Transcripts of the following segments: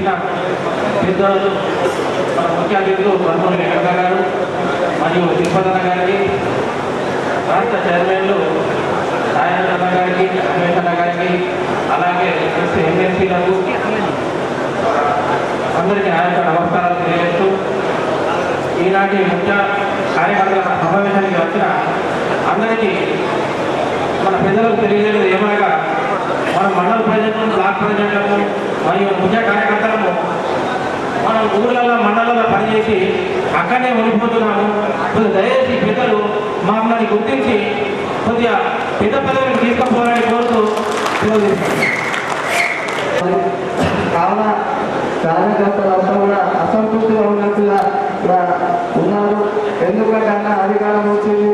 ఇచ్చిన పెద్దలు మన ముఖ్య అతిథులు బ్రహ్మణి వెంకట గారు మరియు తిరుపతన్న గారికి, రాష్ట్ర చైర్మన్లు సాయంత్రన్న గారికి, రమేష్ అన్న గారికి, అలాగే ఎమ్మెల్సీలకు అందరికీ నా యొక్క నమస్కారాలు తెలియజేస్తూ ఈనాటి ముఖ్య కార్యకర్తల సమావేశానికి వచ్చిన అందరికీ మన పెద్దలకు తెలియజేయలేదు ఏమనగా మన మండల ప్రెసిడెంట్, బ్లాక్ ప్రెసిడెంట్లకు మరియు ముఖ్య కార్యకర్తలకు మనం ఊళ్ళల్లో మండలంలో పనిచేసి అక్కడనే ఉండిపోతున్నాము. దయచేసి పెద్దలు మమ్మల్ని గుర్తించి కొద్దిగా పెద్ద పదవిని తీసుకుపోవాలని కోరుతూ కావున కార్యకర్తలు అంతా కూడా అసంతృప్తిగా ఉన్నట్టుగా ఉన్నారు. ఎందుకంటే అన్న అధికారం వచ్చింది,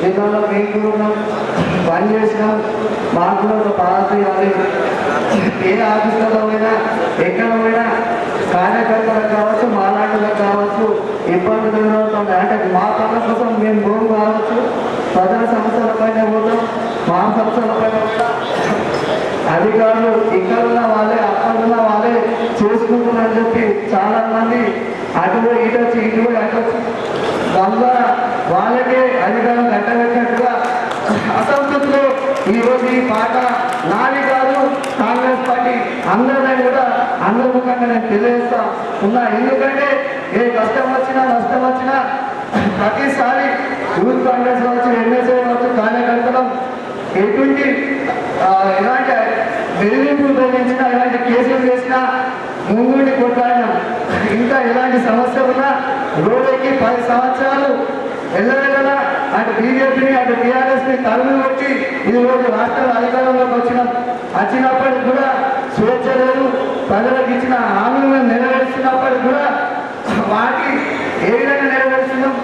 జిల్లాలో మేము కూడా ఉన్నాం, పని చేసినాం, మాకు కూడా ఒక బాధ్యత ఇవ్వాలి. ఏ ఆఫీసులలో పోయినా ఎక్కడ పోయినా కార్యకర్తలకు కావచ్చు, మాలాంటిలకు కావచ్చు ఇబ్బందులు ఎదురవుతుంది. అంటే మా పనుల కోసం మేము భూమి కావచ్చు, ప్రజల సమస్యల పైన పోతాం, మా సమస్యల పైన కూడా అధికారులు ఇక్కడ ఉన్న వాళ్ళే అక్కడ ఉన్న వాళ్ళే చేసుకుంటున్నారని చెప్పి చాలా మంది అటు ఇటు వచ్చి ఇటు అటు వచ్చి దానివల్ల వాళ్ళకే అధికారం కట్టబెట్టినట్టుగా అసంతృప్తిలో ఈరోజు ఈ పాట నాది కాదు కాంగ్రెస్ పార్టీ అందరినీ కూడా అందరి ముఖంగా నేను తెలియజేస్తా ఉన్నా. ఎందుకంటే ఏ కష్టం వచ్చినా నష్టం వచ్చినా ప్రతిసారి యూత్ కాంగ్రెస్ కావచ్చు, ఎన్ఎస్ఏ కావచ్చు, కార్యకర్తలు ఎటువంటి ఎలాంటి బెదిరింపులు ఉపయోగించినా, ఎలాంటి కేసులు చేసినా ముందుండి కొట్లాడినా, ఇంకా ఎలాంటి సమస్య ఉన్నా రోడ్డుకి 10 సంవత్సరాలు వెళ్ళగలరా అటు బీజేపీని అటు టీఆర్ఎస్ని తరుము వచ్చి ఈరోజు రాష్ట్రాల అధికారంలోకి వచ్చినప్పటికి కూడా స్వేచ్ఛ లేదు. ప్రజలకు ఇచ్చిన హామీలను నెరవేరుస్తున్నప్పటికి కూడా వాటి ఏ విధంగా నెరవేరుస్తున్నాం,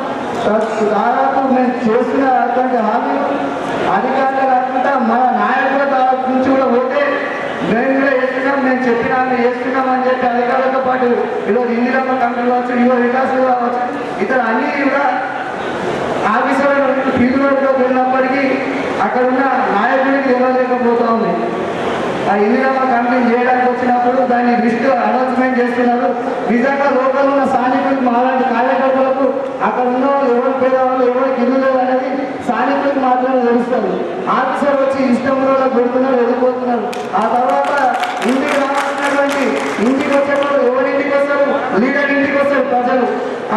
దాదాపు మేము చేస్తున్న అటువంటి హామీలు అధికారులు కాకుండా మన నాయకుల నుంచి కూడా పోతే మేము కూడా చేస్తున్నాం, మేము చెప్పిన చేస్తున్నాం అని చెప్పి అధికారులతో పాటు ఈరోజు ఇందిరమ్మ కమిటీ కావచ్చు, యువ వికాసులు కావచ్చు, ఇతర అన్ని కూడా ఆఫీసర్లు ఫీల్డ్ వర్క్లోకి వెళ్ళినప్పటికీ అక్కడ ఉన్న నాయకుడికి తెలియలేకపోతూ ఉంది. ఆ ఇందిరమ్మ కమిటీ చేయడానికి వచ్చినప్పుడు దాన్ని లిస్ట్ అనౌన్స్మెంట్ చేస్తున్నారు. నిజంగా లోకల్ ఉన్న స్థానికులకు మాలాంటి కార్యకర్తలకు అక్కడ ఉన్న వాళ్ళు ఎవరు పేదవాళ్ళు ఎవరికి ఇల్లు లేదు అనేది స్థానికులకు మాత్రమే తెలుస్తుంది. ఆఫీసర్ వచ్చి ఇష్టంలో పెడుతున్నారు, వెళ్ళిపోతున్నారు. ఆ తర్వాత ఇంటికి రావాల్సినటువంటి ఇంటికి వచ్చేవాళ్ళు ఎవరింటికి వస్తారు, లీడర్ ఇంటికి వస్తారు ప్రజలు.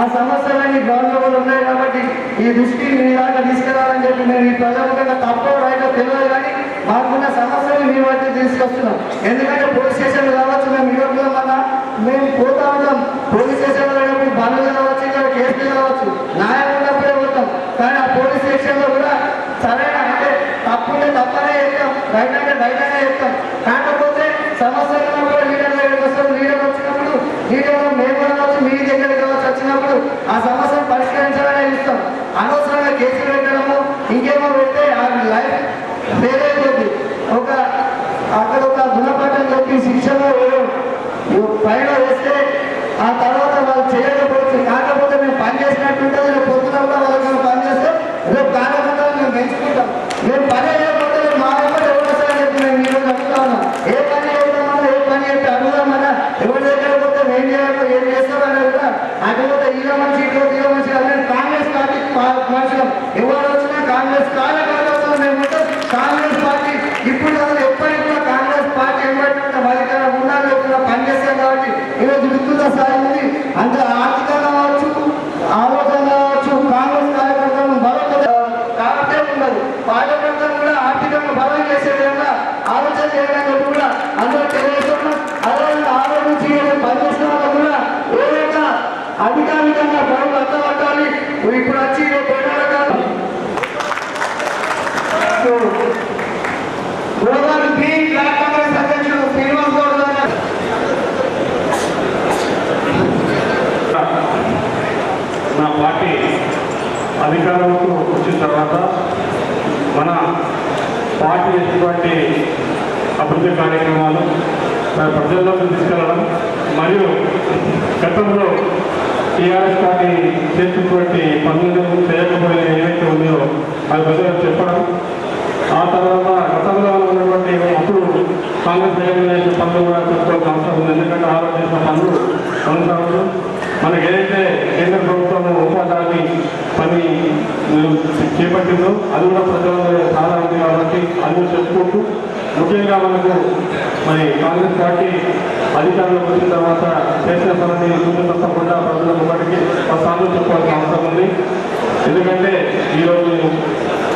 ఆ సమస్యలన్నీ గ్రౌండ్లో ఉన్నాయి కాబట్టి ఈ దృష్టిని మీ దాకా తీసుకెళ్లాలని చెప్పి మేము ఈ ప్రజల తప్పో రైటో తెలియదు, కానీ మాకున్న సమస్యలు మీ వద్ద తీసుకొస్తున్నాం. ఎందుకంటే పోలీస్ స్టేషన్లు కావచ్చు, మేము యూరోప్లో వల్ల మేము పోతా ఉంటాం. పోలీస్ స్టేషన్లో వెళ్ళినప్పుడు బండ్లు కావచ్చు, ఇంకా కేసులు కావచ్చు, న్యాయం ఉన్నప్పుడే పోతాం. కానీ ఆ పోలీస్ స్టేషన్లో కూడా సరైన అంటే తప్పుంటే తప్పనే చెప్తాం, రైట్ అంటే రైట్ అనే చెప్తాం. కాకపోతే సమస్యలు ఉన్నప్పుడు లీడర్ దగ్గరికి వస్తాం. లీడర్ వచ్చినప్పుడు లీడర్ మేము కావచ్చు, మీ దగ్గరికి కావచ్చు వచ్చినప్పుడు ఆ సమస్యను పరిష్కరించాలనే ఇస్తాం. అనవసరంగా కేసులు పెట్టడము ఇంకేమో పెడితే ఆ లైఫ్ వేరైపోతుంది. అక్కడ ఒక గుణపాఠం చెప్పి శిక్షలో పైన వేస్తే ఆ తర్వాత వాళ్ళు చేయకపోవచ్చు. కాకపోతే మేము పని చేసినట్టుంటుంది. రేపు పొద్దున కూడా వాళ్ళకి పని చేస్తే రేపు కాకపోతే మేము పెంచుకుంటాం. మేము పని చేయకపోతే మా ఎవరు వస్తారని చెప్పి మేము ఈరోజు అడుగుతా ఉన్నాం. ఏ పని చేద్దామన్నా, ఏ పని చెప్పి అడుగుదామన్నా, ఎవరి దగ్గర పోతే ఏం చేయాలో ఏం చేస్తామని కూడా అటుపోతే ఈలో మనిషి ఇటుపోతే మనిషి అనేది కాంగ్రెస్ పార్టీ మనుషులం. ఎవరు వచ్చినా కాంగ్రెస్ కార్యకర్తలు మేము ఉంటాం. కాంగ్రెస్ పార్టీ ఇప్పుడు కాదు ఎప్పటికీ కూడా కాంగ్రెస్ పార్టీ ఏమంటే అధికారం ఉండాలి లేకుండా పనిచేస్తాం కాబట్టి ఈరోజు విస్తృత స్థాయి ఉంది. అంటే ఆర్థికంగా కావచ్చు, ఆలోచన కావచ్చు, కాంగ్రెస్ కార్యకర్తలను బలం కాబట్టి ఉండదు. కార్యకర్తలు కూడా ఆర్థికంగా బలం చేసే విధంగా ఆలోచన చేయడానికి కూడా అందరూ తెలియజేస్తున్నాం. అదేవిధంగా ఆ రోజు నుంచి పనిచేసిన వాళ్ళు కూడా ఏదైనా అధికారికంగా పనులు అంతపట్టాలి. ఇప్పుడు వచ్చి అధ్యక్షుడు శ్రీనివాస్ గౌడ్ నా పార్టీ అధికారంలోకి వచ్చిన తర్వాత మన పార్టీ చేసినటువంటి అభివృద్ధి కార్యక్రమాలు ప్రజల్లోకి తీసుకెళ్ళడం మరియు గతంలో టీఆర్ఎస్ పార్టీ చేసినటువంటి పనులు చేయకపోయిన ఏవైతే ఉన్నాయో అది ప్రజలకు చెప్పడం, ఆ తర్వాత గతంలో ఉన్నటువంటి అప్పుడు కాంగ్రెస్ చేసిన పనులు కూడా చెప్పుకోవాల్సిన అవసరం ఉంది. ఎందుకంటే ఆరోగ్య చేసిన పనులు కొనసాగుతూ మనకి ఏదైతే కేంద్ర ప్రభుత్వం ఉపాధి పని చేపట్టిందో అది కూడా ప్రజలందరూ చాలా ఉంది కాబట్టి అందరూ చెప్పుకుంటూ ముఖ్యంగా మనకు మరి కాంగ్రెస్ పార్టీ అధికారంలోకి వచ్చిన తర్వాత చేసిన పనిని ముందు తప్పకుండా ప్రజల ముప్పటికి సార్లు చెప్పాల్సిన అవసరం ఉంది. ఎందుకంటే ఈరోజు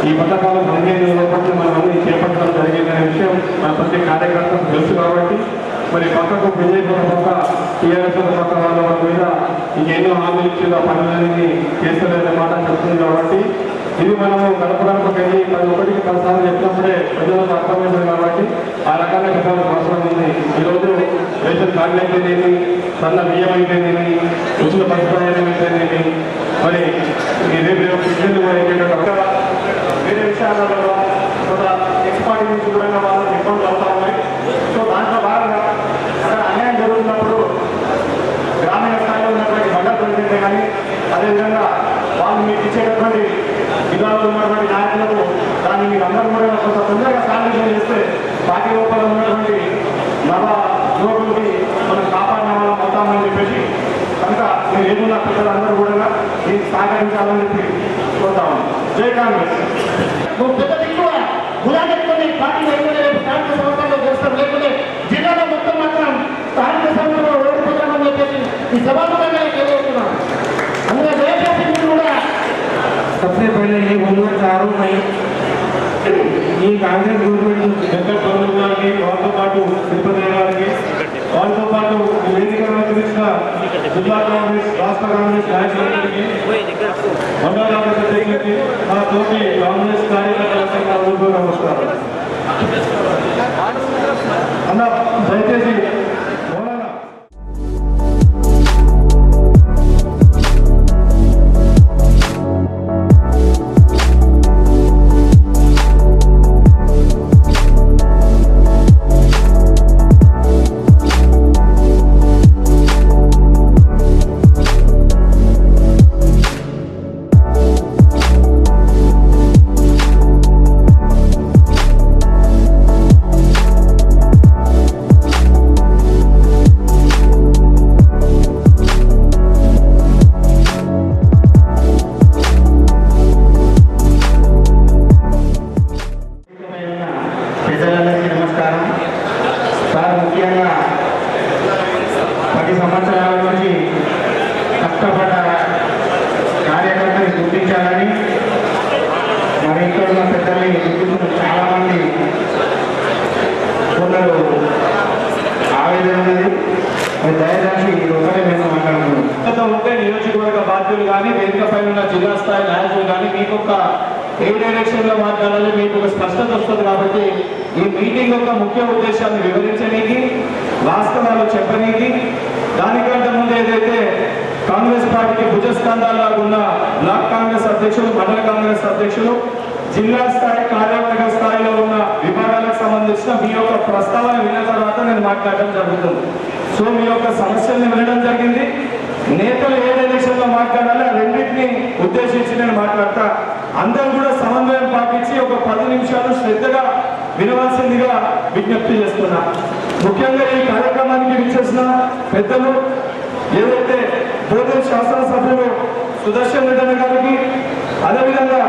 ఈ పథకాలు 15 లోపల మనం అన్ని చేపట్టడం జరిగిందనే విషయం మన ప్రతి కార్యకర్తకు తెలుసు కాబట్టి మరి పక్కకు విజయపూర్ పక్క టీఆర్ఎస్ పక్క వాళ్ళ మీద ఇంకెన్నో హామీలు ఇచ్చిన పనులన్నీ చేస్తలేదనే మాట చెప్తుంది కాబట్టి ఇది మనము గడపడానికి వెళ్ళి 11కి 10 సార్లు చెప్పినప్పుడే ప్రజలకు అర్థమవుతుంది కాబట్టి ఆ రకాల పెట్టాల్సిన అవసరం ఉంది. ఈరోజు రేషన్ కార్డులు అయితేనేమి, సన్న బియ్యం అయితేనేమి, ఉచిత బస్సు ప్రయాణం అయితేనేమి, మరి రేపు కిచెన్లు వేరే విషయాలలో కొంత ఎక్స్పార్టీ నుంచి కూడా వాళ్ళకి ఇబ్బందులు అవుతా ఉన్నాయి. సో దాంట్లో భాగంగా అక్కడ అన్యాయం జరుగుతున్నప్పుడు గ్రామీణ స్థాయిలో ఉన్నటువంటి మండల ప్రెసిడెంటే కానీ అదేవిధంగా వాళ్ళు మీకు ఇచ్చేటటువంటి విధానంలో ఉన్నటువంటి నాయకులకు దాన్ని మీకు అందరూ కూడా కొంత తొందరగా సాధించడం చేస్తే పార్టీ లోపల ఉన్నటువంటి నవ యువకులకి మనం కాపాడిన వాళ్ళం అవుతామని చెప్పేసి కనుక మీరు ఏదున్న పిల్లలందరూ కూడా దీనికి సహకరించాలని చెప్పి కోరుతాము. జై కాంగ్రెస్. గులాబెట్టుకుని పార్టీ లేకపోతే రేపు స్థానిక సంస్థల్లో చేస్తారు, లేకపోతే జిల్లాలో మొత్తం మాత్రం స్థానిక సంస్థలో ఓడిపోతామని చెప్పేసి ఈ సభాముఖంగా తెలియజేస్తున్నాం. అందులో దయచేసి కూడా सबसे पहले ये बोलना चाह रहा हूँ मैं ये कांग्रेस गवर्नमेंट जगह गवर्नमेंट की వాళ్ళతో పాటు తిరుపతి గారికి వాళ్ళతో పాటు వేదిక అలంకరించిన జిల్లా కాంగ్రెస్ రాష్ట్ర కాంగ్రెస్ నాయకులందరికీ మండల కాంగ్రెస్ అధ్యక్షులకి మా తోటి కాంగ్రెస్ కార్యకర్తలకు నమస్కారం. అన్న దయచేసి నియోజకవర్గ బాధ్యులు కానీ వేదిక పైన ఉన్న జిల్లా స్థాయి నాయకులు కానీ మీకు ఒక ఏ డైరెక్షన్ లో మాట్లాడాలి మీకు ఒక స్పష్టత వస్తుంది. కాబట్టి ఈ మీటింగ్ యొక్క ముఖ్య ఉద్దేశాన్ని వివరించడానికి, వాస్తవాలు చెప్పనీకి, దానికంటే ముందు ఏదైతే కాంగ్రెస్ పార్టీకి భుజస్కంధాల్లాగా ఉన్న బ్లాక్ కాంగ్రెస్ అధ్యక్షులు, మండల కాంగ్రెస్ అధ్యక్షులు, జిల్లా స్థాయి కార్యవర్గ స్థాయిలో ఉన్న విభాగాలకు సంబంధించిన మీ యొక్క ప్రస్తావన విన్న తర్వాత నేను మాట్లాడడం జరుగుతుంది. సో మీ యొక్క సమస్యల్ని వినడం జరిగింది. నేతలు ఏ డైరెక్షన్ లో మాట్లాడాలి ఆ రెండింటిని ఉద్దేశించి నేను మాట్లాడతా. అందరూ కూడా సమన్వయం పాటించి ఒక 10 నిమిషాలు శ్రద్ధగా వినవలసిందిగా విజ్ఞప్తి చేస్తున్నా. ముఖ్యంగా ఈ కార్యక్రమానికి విచ్చేసిన పెద్దలు ఏదైతే బోధన శాసనసభ్యులు సుదర్శన్ రెడ్డి గారికి, అదేవిధంగా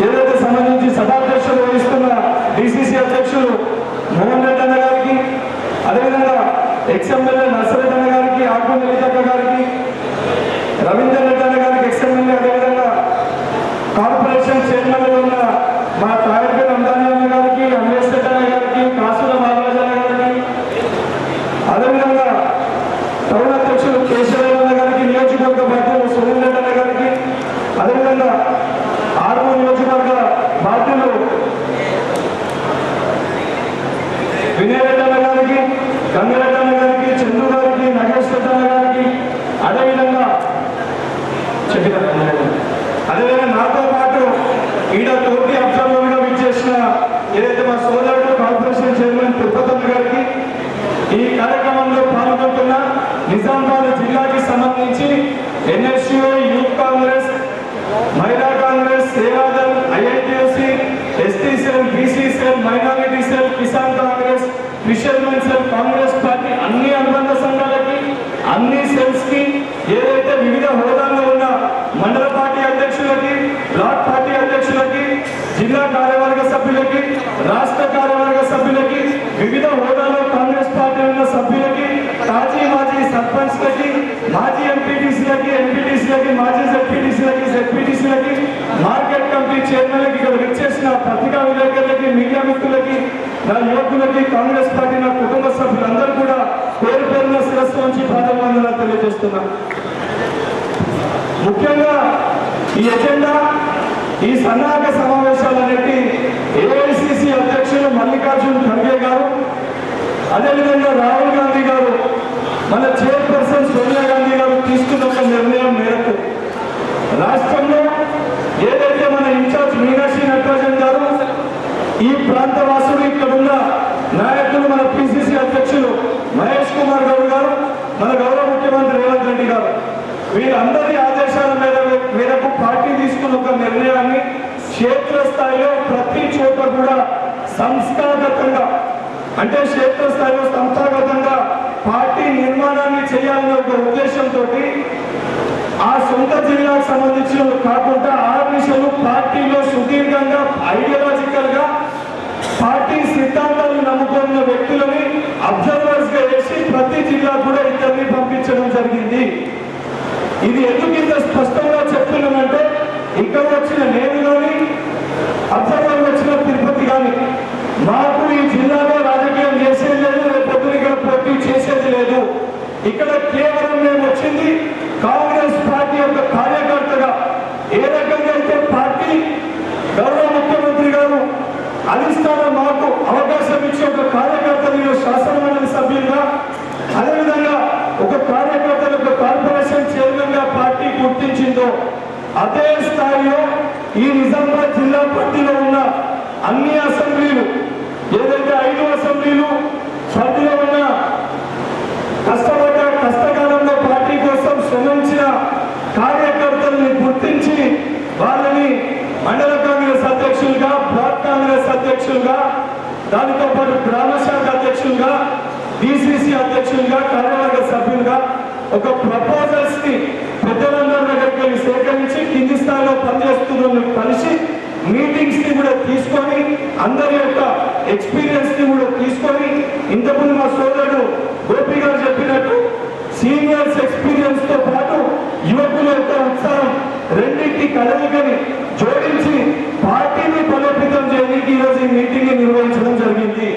ఏదైతే సంబంధించి సభాధ్యక్షులు వహిస్తున్న డిసిసి అధ్యక్షులు మోహన్ రెడ్డి అన్న గారికి, అదేవిధంగా ఎక్స్ఎమ్మెల్యే నర్సరెడ్డి అన్న గారికి, ఆకు లలితక్క గారికి, రవీందర్ రెడ్డి అన్న గారికి ఎక్స్ఎమ్మెల్యే, అదేవిధంగా కార్పొరేషన్ చైర్మన్ ఉన్న మా తాయర్పేట అందాని అన్న గారికి, అమరేష్ రెడ్డి అన్న గారికి, కాసుల మహారాజు అన్న గారికి, అదేవిధంగా టౌన్ అధ్యక్షులు కేశవరావు అన్న గారికి, నియోజకవర్గ బాధ్యులు సునీల్ రెడ్డి అన్న గారికి, అదేవిధంగా ఆర్మూ నియోజకవర్గ బాధ్యులు వినయ్ రెడ్డి అన్న గారికి, గంగారెడ్డి అన్న గారికి, చంద్రు గారికి, నగేష్ రెడ్డి అన్న గారికి, అదేవిధంగా అదేవిధంగా నాతో పాటు ఈడ తోటి అబ్జర్వర్గా విచ్చేసిన ఏదైతే మా సోదరుడు కార్పొరేషన్ చైర్మన్ తిరుపతన్న గారికి, ఈ కార్యక్రమంలో పాల్గొంటున్న నిజామాబాద్ జిల్లాకి సంబంధించి ఎన్ఎస్యూ, యూత్ కాంగ్రెస్, మహిళా కాంగ్రెస్, సేవాదల్, ఐఐటియుసి, ST cell, BC cell, minority cell, Kisan Congress, fishermen cell, Congress party అన్ని అనుబంధ సంఘాలకి, అన్ని సెల్స్ కి ఏదైతే వివిధ హోదాల్లో ఉన్న మండల పార్టీ అధ్యక్షులకి, బ్లాక్ పార్టీ అధ్యక్షులకి, జిల్లా కార్యవర్గ సభ్యులకి, రాష్ట్ర కార్యవర్గ సభ్యులకి, వివిధ హోదాలో కాంగ్రెస్ పార్టీ ఉన్న సభ్యులకి, మాజీ సర్పంచ్లకి, మాజీ ఎంపీటీసీలకి, ఎంపీటీసీలకి, మాజీ జెడ్పీటీసీలకి, జెడ్పీటీసీలకి, మార్కెట్ కమిటీ చైర్మన్లకి, ఇక్కడ విచ్చేసిన పత్రికా విలేకరులకి, మీడియా మిత్రులకి, నా యువకులకి, కాంగ్రెస్ పార్టీ నా కుటుంబ సభ్యులందరూ కూడా పేరు పేరున శిరస్సు నుంచి పాదవందనాలు తెలియజేస్తున్నా. ముఖ్యంగా ఈ ఎజెండా, ఈ సన్నాహక సమావేశాలన్నిటి ఏఐసిసి అధ్యక్షులు మల్లికార్జున్ ఖర్గే గారు, అదేవిధంగా రాహుల్ గాంధీ గారు, మన చైర్పర్సన్ సోనియా గాంధీ గారు తీసుకున్న ఒక నిర్ణయం మేరకు రాష్ట్రంలో ఏదైతే మన ఇన్ఛార్జ్ మీనాక్షి నటరాజన్ గారు, ఈ ప్రాంత వాసులు, ఇక్కడున్న నాయకులు, మన పిసిసి అధ్యక్షులు మహేష్ కుమార్ గౌడ్ గారు, మన గౌరవ ముఖ్యమంత్రి రేవంత్ రెడ్డి గారు, వీరందరి ఆదేశాల మేరకు పార్టీ తీసుకున్న ఒక నిర్ణయాన్ని క్షేత్రస్థాయిలో ప్రతి చోట కూడా సంస్థాగతంగా, అంటే క్షేత్రస్థాయిలో సంస్థాగతంగా పార్టీ నిర్మాణాన్ని చేయాలనే ఒక ఉద్దేశంతో ఆ సొంత జిల్లాకు సంబంధించిన కాకుండా ఆర్మిషన్లు పార్టీలో సుదీర్ఘంగా ఐడియాలజికల్ గా పార్టీ సిద్ధాంతాలను నమ్ముకున్న వ్యక్తులని అబ్జర్వర్స్ గా వేసి ప్రతి జిల్లా కూడా ఇద్దరిని పంపించడం జరిగింది. ఇది ఎందుకు ఇంత స్పష్టంగా చెప్తున్నానంటే, ఇక్కడ వచ్చిన నేను కానీ అబ్జర్వర్ వచ్చిన తిరుపతి కానీ మాకు ఈ జిల్లాలో రాజకీయం చేసేది లేదు, రేపొద్దున ఇక్కడ పోటీ చేసేది లేదు. ఇక్కడ కేవలం మేము వచ్చింది కాంగ్రెస్ పార్టీ యొక్క కార్యకర్తగా. ఏ రకంగా అయితే పార్టీ గౌరవ ముఖ్యమంత్రి గారు అధిష్టానం మాకు అవకాశం ఇచ్చి ఒక కార్యకర్తలు శాసనమండలి సభ్యులుగా, అదేవిధంగా ఒక కార్యకర్తలు ఒక కార్పొరేషన్ చైర్మన్ గా పార్టీ గుర్తించిందో, అదే స్థాయిలో ఈ నిజామాబాద్ జిల్లా పార్టీలో ఉన్న అన్ని అసెంబ్లీలు, ఏదైతే 5 అసెంబ్లీలు పరిధిలో ఉన్న కష్టకాలంలో పార్టీ కోసం శ్రమించిన కార్యకర్తల్ని గుర్తించి వాళ్ళని మండల కాంగ్రెస్ అధ్యక్షులుగా, బ్లాక్ కాంగ్రెస్ అధ్యక్షులుగా, దానితో పాటు గ్రామ శాఖ అధ్యక్షులుగా, డిసిసి అధ్యక్షులుగా, కార్యవర్గ సభ్యులుగా ఒక ప్రపోజల్స్ ని పెద్దలందరి దగ్గరికి వెళ్ళి సేకరించి కింది స్థాయిలో పనిచేస్తున్న కలిసి మీటింగ్స్ ని కూడా తీసుకొని, అందరి యొక్క ఎక్స్పీరియన్స్ ని కూడా తీసుకొని, ఇంతకుముందు మా సోదరుడు గోపి గారు చెప్పినట్టు సీనియర్స్ ఎక్స్పీరియన్స్ తో పాటు యువకుల యొక్క ఉత్సాహం రెండింటి కలయికని జోడించి పార్టీని బలోపేతం చేయడానికి ఈరోజు ఈ మీటింగ్ నిర్వహించడం జరిగింది.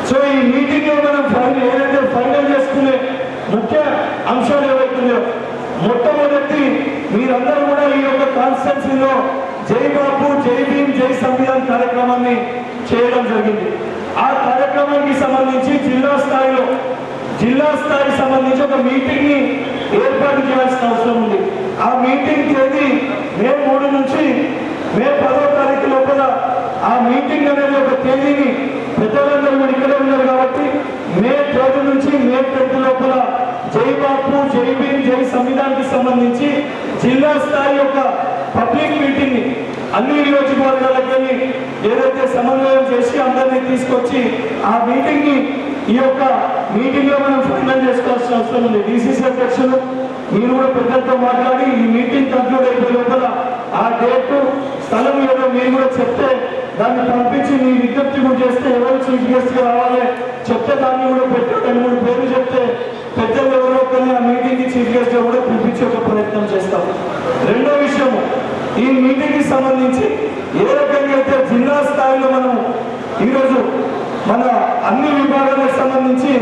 సో ఈ మీటింగ్ లో మనం ఏదైతే ఫైనల్ చేసుకునే ముఖ్య అంశాలు ఏవైతున్నాయో, మొట్టమొదటి మీరందరూ కూడా ఈ యొక్క కాన్స్టిట్యున్సీలో జై బాబు, జై భీమ్, జై సంవిధాన్ కార్యక్రమాన్ని చేయడం జరిగింది. ఆ కార్యక్రమానికి సంబంధించి జిల్లా స్థాయికి సంబంధించి ఒక మీటింగ్ ని ఏర్పాటు చేయాల్సిన అవసరం ఉంది. ఆ మీటింగ్ తేదీ మే 3 నుంచి మే 10వ తారీఖు లోపల ఆ మీటింగ్ అనేది ఒక తేదీని పెద్దలందరూ కూడా ఇక్కడే ఉన్నారు కాబట్టి మే 3 నుంచి మే 10 లోపల జై బాపు, జై భీమ్, జై సంవిధాన్కి సంబంధించి జిల్లా స్థాయి యొక్క పబ్లిక్ మీటింగ్ ని అన్ని నియోజకవర్గాలకి ఏదైతే సమన్వయం చేసి అందరినీ తీసుకొచ్చి ఆ మీటింగ్ ని ఈ యొక్క మీటింగ్ లో మనం ఫైనల్ చేసుకోవాల్సిన అవసరం ఉంది. డిసిసి అధ్యక్షులు మీరు కూడా పెద్దలతో మాట్లాడి ఈ మీటింగ్ కంక్లూడ్ అయిపోయే లోపల ఆ డేట్, స్థలం ఏదో మీరు కూడా చెప్తే దాన్ని పంపించి మీ విజ్ఞప్తి కూడా చేస్తే ఎవరు చీఫ్ గెస్ట్ గా రావాలి చెప్తే దాన్ని కూడా పెట్టి 2-3 పేర్లు చెప్తే పెద్దలు ఎవరో కొన్ని ఆ మీటింగ్ కి చీఫ్ గెస్ట్ గా కూడా పిలిపించే ఒక ప్రయత్నం చేస్తాం. రెండో విషయము, ఈ మీటింగ్ కి సంబంధించి ఏ రకంగా అయితే జిల్లా స్థాయిలో మనం ఈరోజు మన అన్ని విభాగాలకు సంబంధించి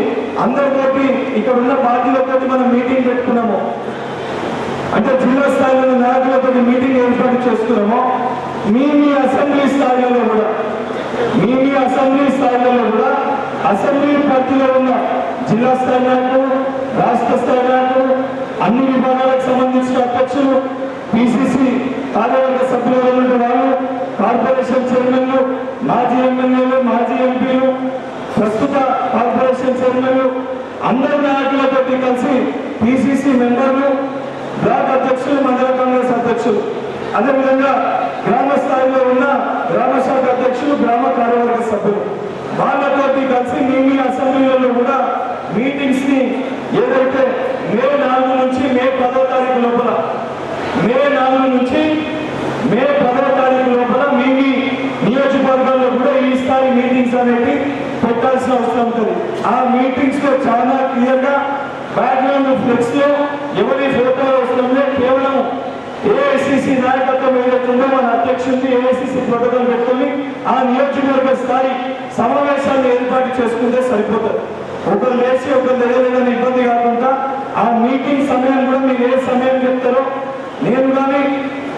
అందరితోటి ఇక్కడ ఉన్న పార్టీలతో మనం మీటింగ్ పెట్టుకున్నాము, అంటే జిల్లా స్థాయిలో నాయకులతో మీటింగ్ ఏర్పాటు చేస్తున్నాము. మీ అసెంబ్లీ స్థాయిలో కూడా అసెంబ్లీ పార్టీలో ఉన్న జిల్లా స్థాయి నాయకులు, రాష్ట్ర స్థాయి నాయకులు, అన్ని విభాగాలకు సంబంధించిన అధ్యక్షులు, పిసిసి కార్యవర్గ సభ్యులు ఉన్న వాళ్ళు, కార్పొరేషన్ చైర్మన్లు, మాజీ ఎమ్మెల్యేలు, మాజీ ఎంపీలు, ప్రస్తుత కార్పొరేషన్ చైర్మన్లు, అందరి నాయకులతో కలిసి పిసిసి మెంబర్లు, బ్లాక్ అధ్యక్షులు, మండల కాంగ్రెస్ అధ్యక్షులు, అదేవిధంగా గ్రామ స్థాయిలో ఉన్న గ్రామ శాఖ అధ్యక్షులు, గ్రామ కార్యవర్గ సభ్యులు వాళ్ళతో కలిసి మీ అసెంబ్లీలలో కూడా మీటింగ్స్ ని ఏదైతే మే 4 నుంచి మే 10వ తారీఖు లోపల మీ నియోజకవర్గాల్లో కూడా ఈ స్థాయి మీటింగ్స్ అనేవి పెట్టాల్సిన అవసరం ఉంటుంది. ఆ మీటింగ్స్ లో చాలా క్లియర్ గా బ్యాక్గ్రౌండ్ ఫ్లెక్స్ లో ఎవరి ఫోటోలు వస్తుందో కేవలం ఏఐసిసి నాయకత్వం ఏదైతుందో మన అధ్యక్షుడిని ఏఐసిసి ప్రోటోకాల్ పెట్టుకుని ఆ నియోజకవర్గ స్థాయి సమావేశాన్ని ఏర్పాటు చేసుకుంటే సరిపోతుంది. ఒకరు లేచి ఒకరు తెలియలేదని ఇబ్బంది కాకుండా ఆ మీటింగ్ సమయం కూడా మీరు ఏ సమయం చెప్తారో నేను కానీ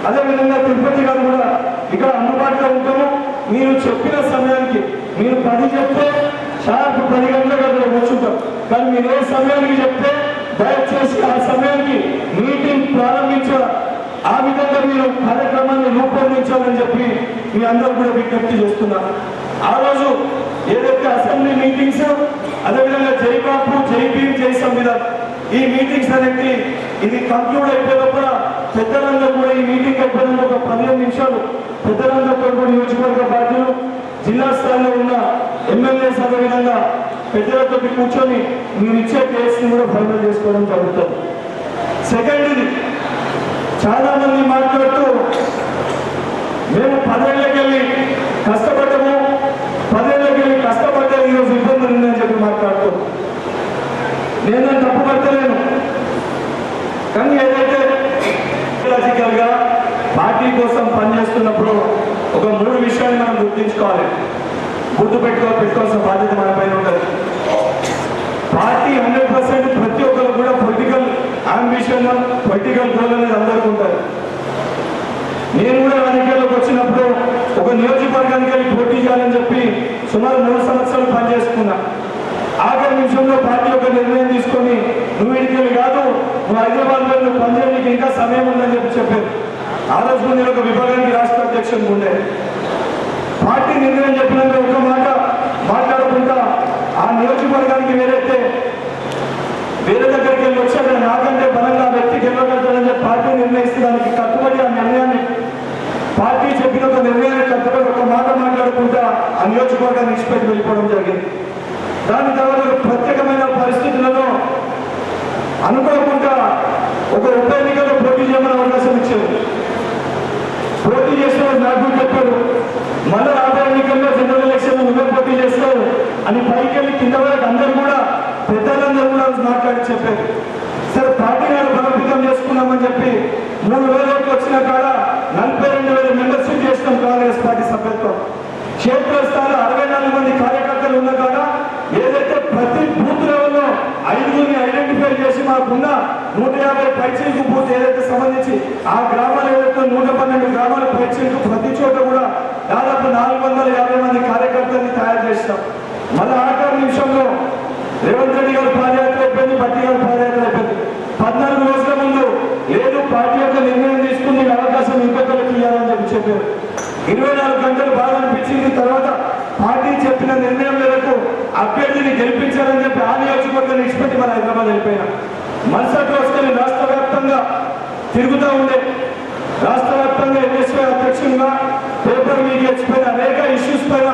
అదేవిధంగా తిరుపతి గారు కూడా ఇక్కడ అందుబాటులో ఉంటాము. మీరు చెప్పిన సమయానికి మీరు 10 చెప్తే షార్ప్ 10 గంటలకు అక్కడ కూర్చుంటాం. కానీ మీరు ఏ సమయానికి చెప్తే దయచేసి ఆ సమయానికి మీటింగ్ ఆ విధంగా మీరు కార్యక్రమాన్ని రూపొందించాలని చెప్పి మీ అందరూ కూడా విజ్ఞప్తి చేస్తున్నారు. ఆ రోజు ఏదైతే అసెంబ్లీ మీటింగ్స్ అదేవిధంగా జై బాపు జై భీమ్ జై సంవిధాన్ ఈ మీటింగ్స్ అనేది ఇది కంక్లూడ్ అయిపోయినప్పుడు పెద్దలందరూ కూడా ఈ మీటింగ్ అయిపోయిన ఒక 15 నిమిషాలు పెద్దలందరితో కూడా నియోజకవర్గ బాధ్యులు జిల్లా స్థాయిలో ఉన్న ఎమ్మెల్యేస్ అదేవిధంగా పెద్దలతో కూర్చొని మీరు ఇచ్చే కేసుని కూడా ఫైనల్ చేసుకోవడం జరుగుతుంది. సెకండ్, ఇది చాలా మంది మాట్లాడుతూ మేము 10 ఏళ్ళకెళ్ళి కష్టపడ్డాము, 10 ఏళ్ళకెళ్ళి కష్టపడ్డా ఈరోజు ఇబ్బందులు ఉన్నాయని చెప్పి మాట్లాడుతూ నేను తప్పు పడతలేను. కానీ ఏదైతే లాజికల్ గా పార్టీ కోసం పనిచేస్తున్నప్పుడు ఒక 3 విషయాలు మనం గుర్తించుకోవాలి, పెట్టుకోవాల్సిన బాధ్యత మన పైన ఉంటుంది. పార్టీ 100% ప్రతి ఒక్కరు కూడా పొలిటికల్ అంబిషన్ పొలిటికల్ గోల్ అనేది అందరికీ ఉంటుంది. నేను కూడా రాజకీయాల్లోకి వచ్చినప్పుడు ఒక నియోజకవర్గానికి వెళ్ళి పోటీ చేయాలని చెప్పి సుమారు 3 సంవత్సరాలు పనిచేసుకున్నా. ఆఖరి నిమిషంలో పార్టీ ఒక నిర్ణయం తీసుకొని నువ్వు ఇంటికి కాదు, నువ్వు హైదరాబాద్లో నువ్వు పనిచేయడానికి ఇంకా సమయం ఉందని చెప్పారు. ఆ రోజు నేను ఒక విభాగానికి రాష్ట్ర అధ్యక్షుడు ఉండే. పార్టీ నిర్ణయం చెప్పినాక ఒక మాట మాట్లాడుకుంటా ఆ నియోజకవర్గానికి వేరే దగ్గరికి వెళ్ళి వచ్చి అక్కడ నాకంటే బలంగా వ్యక్తికి వెళ్ళగలుగుతాడని చెప్పి పార్టీ నిర్ణయిస్తే దానికి కట్టుబడి ఆ నిర్ణయాన్ని పార్టీ చెప్పిన ఒక నిర్ణయాన్ని కట్టుబడి ఒక మాట మాట్లాడుకుంటా ఆ నియోజకవర్గాన్ని ఇచ్చిపెట్టి వెళ్ళిపోవడం జరిగింది. దాని తర్వాత ప్రత్యేకమైన పరిస్థితులలో అనుకోకుండా ఒక ఉప ఎన్నికల్లో పోటీ చేయమని అవకాశం ఇచ్చారు. పోటీ చేసిన నాకు చెప్పారు, మళ్ళీ రాబోయే ఎన్నికల్లో జనరల్ ఎలక్షన్ నువ్వే పోటీ చేస్తావు అని పైకి వెళ్ళి కింద వరకు అందరూ కూడా పెద్దలందరూ కూడా మాట్లాడి చెప్పారు. సరే పార్టీ గారు బలోపేతం చేసుకున్నామని చెప్పి 3,000 ఓట్లు వచ్చిన కాడ 42,000 మెంబర్షిప్ చేసినాం కాంగ్రెస్ పార్టీ సభ్యత్వం. క్షేత్రస్థాయిలో 64 మంది కార్యకర్తలు ఉన్న కాడ ఏదైతే ప్రతి బూత్ లెవెల్లో 5గురిని ఐడెంటిఫై చేసి మాకున్న 150 పైచీలకు బూత్ ఏదైతే సంబంధించి ఆ గ్రామాలు ఏదైతే 112 గ్రామాల పైచీలకు ప్రతి చోట కూడా దాదాపు 450 మంది కార్యకర్తల్ని తయారు చేసినాం. మళ్ళీ ఆఖరి నిమిషంలో రేవంత్ రెడ్డి గారు పాదయాత్ర అయిపోయింది, బట్టి గారు పాదయాత్ర అయిపోయింది. 14 రోజుల ముందు లేదు పార్టీ యొక్క నిర్ణయం తీసుకుని అవకాశం ఇంకొకరికి ఇవ్వాలని చెప్పారు. 24 గంటలు బాధ అనిపించింది. తర్వాత పార్టీ చెప్పిన నిర్ణయం మేరకు అభ్యర్థిని గెలిపించాలని చెప్పి ఆ నియోజకవర్గాన్ని ఇచ్చిపెట్టి మన హైదరాబాద్ వెళ్ళిపోయినా. మరుసటి రోజుకొని రాష్ట్ర వ్యాప్తంగా తిరుగుతూ ఉండే, రాష్ట్ర వ్యాప్తంగా ఎన్ఎస్వై అధ్యక్షులుగా పేపర్ మీడియా పైన అనేక ఇష్యూస్ పైన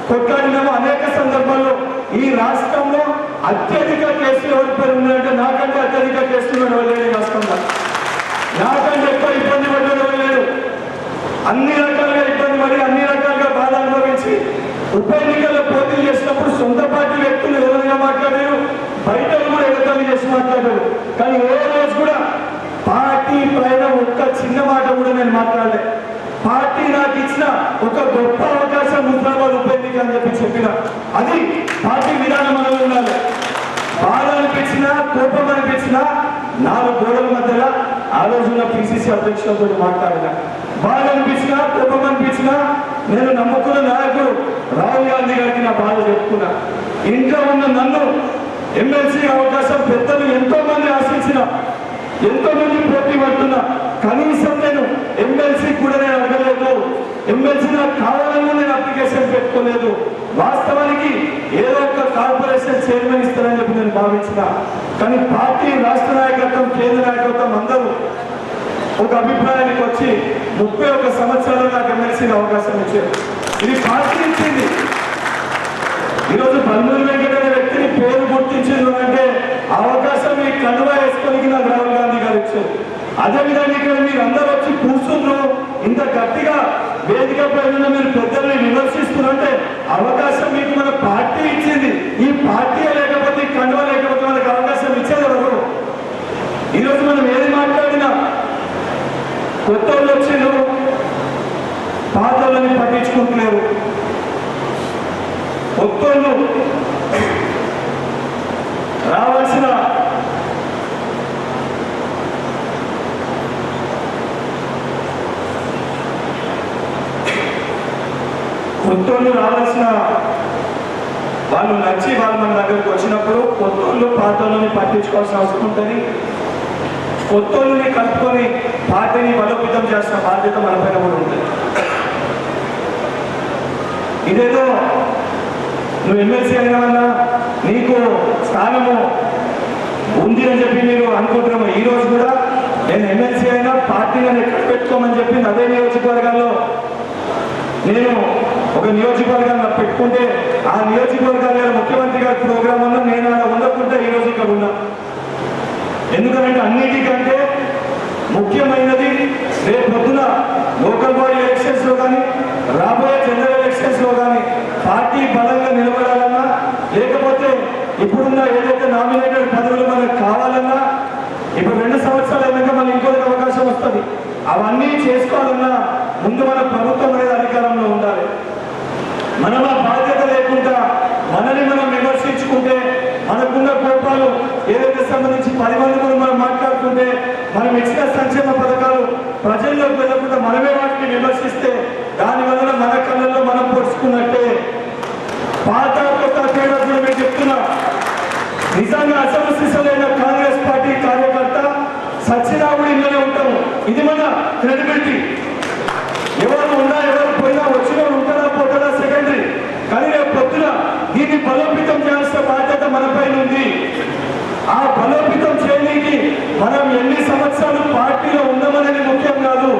కొట్లాడినాము. అనేక సందర్భాల్లో ఈ రాష్ట్రంలో అత్యధిక కేసులు ఎవరిపై ఉన్నాయంటే నాకంటే అత్యధిక కేసులు లేదు. ఈ రాష్ట్రంలో నాకంటే ఎక్కువ ఇబ్బంది పడ్డది లేదు. అన్ని రకాలుగా ఇబ్బంది పడి అన్ని రకాలుగా బాధ అనుభవించి ఉప ఎన్నికల్లో పోటీ చేసినప్పుడు సొంత పార్టీ వ్యక్తులు ఎవరైనా మాట్లాడారు, బయట కూడా ఎగతాళి చేసి మాట్లాడారు. కానీ ఏ రోజు కూడా పార్టీ పైన ఒక్క చిన్న మాట కూడా నేను మాట్లాడలే. పార్టీ నాకు ఇచ్చిన ఒక గొప్ప అవకాశం హుజరాబాద్ ఉప ఎన్నిక అని చెప్పిన అది పార్టీ విధానం మనలో ఉండాలి. బాధ అనిపించినా కోపం అనిపించినా 4 గోడల మధ్యలో ఆ రోజున పిసిసి అధ్యక్షులతో మాట్లాడిన, బాధ అనిపించినా కోపం అనిపించినా నేను నమ్ముకున్న నాయకుడు రాహుల్ గాంధీ గారికి నా బాధ చెప్పుకున్నా. ఇంట్లో ఉన్న నన్ను ఎమ్మెల్సీ అవకాశం పెద్దలు ఎంతో మంది ఆశించిన, ఎంతో మంది పోటీ పడుతున్నా, కనీసం నేను ఎమ్మెల్సీ కూడా నేను అడగలేదు. ఎమ్మెల్సీ నాకు కావాలని నేను అప్లికేషన్ పెట్టుకోలేదు. వాస్తవానికి ఏదో ఒక కార్పొరేషన్ చైర్మన్ ఇస్తారని చెప్పి నేను భావించిన. కానీ పార్టీ రాష్ట్ర నాయకత్వం కేంద్ర నాయకత్వం అందరూ ఒక అభిప్రాయానికి వచ్చి 31 సంవత్సరాలు నాకు ఎమ్మెల్సీకి అవకాశం ఇచ్చారు. ఇది పార్టీ ఇచ్చింది. ఈరోజు బల్మూరి వెంకట అనే వ్యక్తిని పేరు గుర్తించింది అంటే అవకాశం ఈ కండువా అదేవిధంగా ఇక్కడ మీరు అందరూ వచ్చి కూర్చున్నారు, ఇంత గట్టిగా వేదిక పైన మీరు పెద్దల్ని విమర్శిస్తున్నారంటే అవకాశం మీకు మన పార్టీ ఇచ్చింది. ఈ పార్టీ లేకపోతే కండువ లేకపోతే మనకు అవకాశం ఇచ్చేది ఎవరు? ఈరోజు మనం ఏది మాట్లాడినా కొత్త వాళ్ళు వచ్చిండ్రు, పాత వాళ్ళని పట్టించుకుంటున్నారు. కొత్త వాళ్ళు రావాల్సిన కొత్తోళ్ళు రావాల్సిన వాళ్ళు నచ్చి వాళ్ళు మన దగ్గరకు వచ్చినప్పుడు కొత్తోళ్ళు పాతోళ్ళని పట్టించుకోవాల్సిన అవసరం ఉంటుంది. కొత్తోళ్ళని కలుపుకొని పార్టీని బలోపేతం చేసిన బాధ్యత మన పైన కూడా ఉంటుంది. ఇదేదో నువ్వు ఎమ్మెల్సీ అయినా వల్ల నీకు స్థానము ఉంది అని చెప్పి మీరు అనుకుంటున్నాము. ఈ రోజు కూడా నేను ఎమ్మెల్సీ అయినా పార్టీలను ఎక్కడ పెట్టుకోమని చెప్పింది అదే నియోజకవర్గాల్లో. నేను ఒక నియోజకవర్గాన్ని పెట్టుకుంటే ఆ నియోజకవర్గాల ముఖ్యమంత్రి గారి ప్రోగ్రామ్ వల్ల నేను అలా ఉండకుంటే ఈ రోజు ఇక్కడ ఉన్నా. ఎందుకంటే అన్నిటికంటే ముఖ్యమైనది రేపు పొద్దున లోకల్ బాడీ ఎలక్షన్స్ లో కానీ రాబోయే జనరల్ ఎలక్షన్స్ లో కానీ పార్టీ బలంగా నిలబడాలన్నా లేకపోతే ఇప్పుడున్న ఏదైతే నామినేటెడ్ పదవులు మనకు కావాలన్నా ఇప్పుడు 2 సంవత్సరాలు అయినాక మనకి ఇంకొక అవకాశం వస్తుంది. అవన్నీ చేసుకోవాలన్నా ముందు మన ప్రభుత్వం అనేది అధికారంలో ఉండాలి. మనం ఆ బాధ్యత లేకుండా మనని మనం విమర్శించుకుంటే మనకున్న కోపాలు ఏదైతే సంబంధించి 10 మంది కూడా మనం మాట్లాడుకుంటే మనం ఇచ్చిన సంక్షేమ పథకాలు ప్రజల్లోకి వెళ్ళకుండా మనమే వాటిని విమర్శిస్తే దానివల్ల మన కళ్ళల్లో మనం పొడుచుకున్నట్టే. పాత కొత్త తేడా కూడా మేము చెప్తున్నా. నిజంగా అసమశిశులైన కాంగ్రెస్ పార్టీ కార్యకర్త సత్యనారాయణ ఇళ్ళనే ఉంటాము. ఇది మన క్రెడిబిలిటీ. ఎవరు ఉన్నా ఎవరు పోయినా వచ్చినా ఉంటారా పోతారా సెకండరీ. కానీ రేపు పొద్దున దీన్ని బలోపేతం చేయాల్సిన బాధ్యత మన పైన ఉంది. ఆ బలోపేతం చేయడానికి మనం ఎన్ని సంవత్సరాలు పార్టీలో ఉన్నామనేది ముఖ్యం కాదు,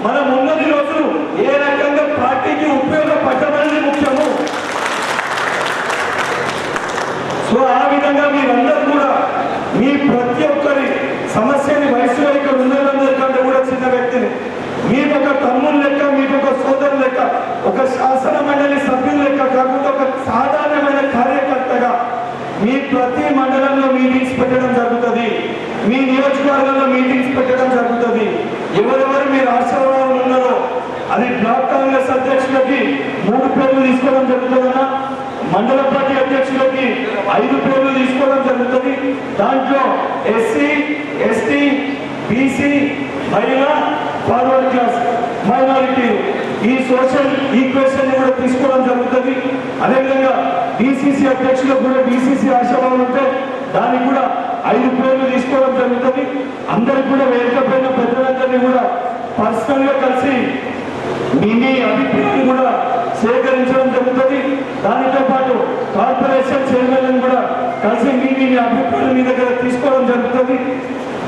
మనం ఉన్నది రోజులు ఏ రకంగా పార్టీకి ఉపయోగపడమనేది ముఖ్యము. సో ఆ విధంగా మీరందరూ కూడా మీ ప్రతి ఒక్కరి సమస్యని వయసులో ఇక్కడ ఉన్నదందరికంటే కూడా చిన్న వ్యక్తిని మీకు ఒక తమ్ముడు లెక్క, మీకు ఒక సోదరు లెక్క, ఒక శాసన మండలి సభ్యుల లెక్క కాకుండా ఒక సాధారణమైన కార్యకర్తగా మీ ప్రతి మండలంలో మీటింగ్స్ పెట్టడం జరుగుతుంది. మీ నియోజకవర్గంలో మీటింగ్స్ పెట్టడం జరుగుతుంది. ఎవరెవరు మీరు ఆశీర్వాదాలు ఉన్నారో అది బ్లాక్ కాంగ్రెస్ అధ్యక్షులకి 3 పేర్లు తీసుకోవడం జరుగుతుందన్నా, మండల పార్టీ అధ్యక్షులకి 5 పేర్లు తీసుకోవడం జరుగుతుంది. దాంట్లో ఎస్సీ, ఎస్టీ, బీసీ, మహిళా, ఫార్వర్డ్ క్లాస్, మైనారిటీ ఈ సోషల్ ఈక్వేషన్ కూడా తీసుకోవడం జరుగుతుంది. అదేవిధంగా డిసిసి అధ్యక్షులకు కూడా డిసిసి ఆశాభావం ఉంటే దానికి కూడా 5 పేర్లు తీసుకోవడం జరుగుతుంది. అందరికి కూడా వేదిక పైన పెద్దలందరినీ కూడా పర్సనల్ గా కలిసి మీ అభిప్రాయాన్ని కూడా సేకరించడం జరుగుతుంది. దానితో పాటు కార్పొరేషన్ చైర్మన్ కూడా కలిసి మీ అభిప్రాయాలు మీ దగ్గర తీసుకోవడం జరుగుతుంది.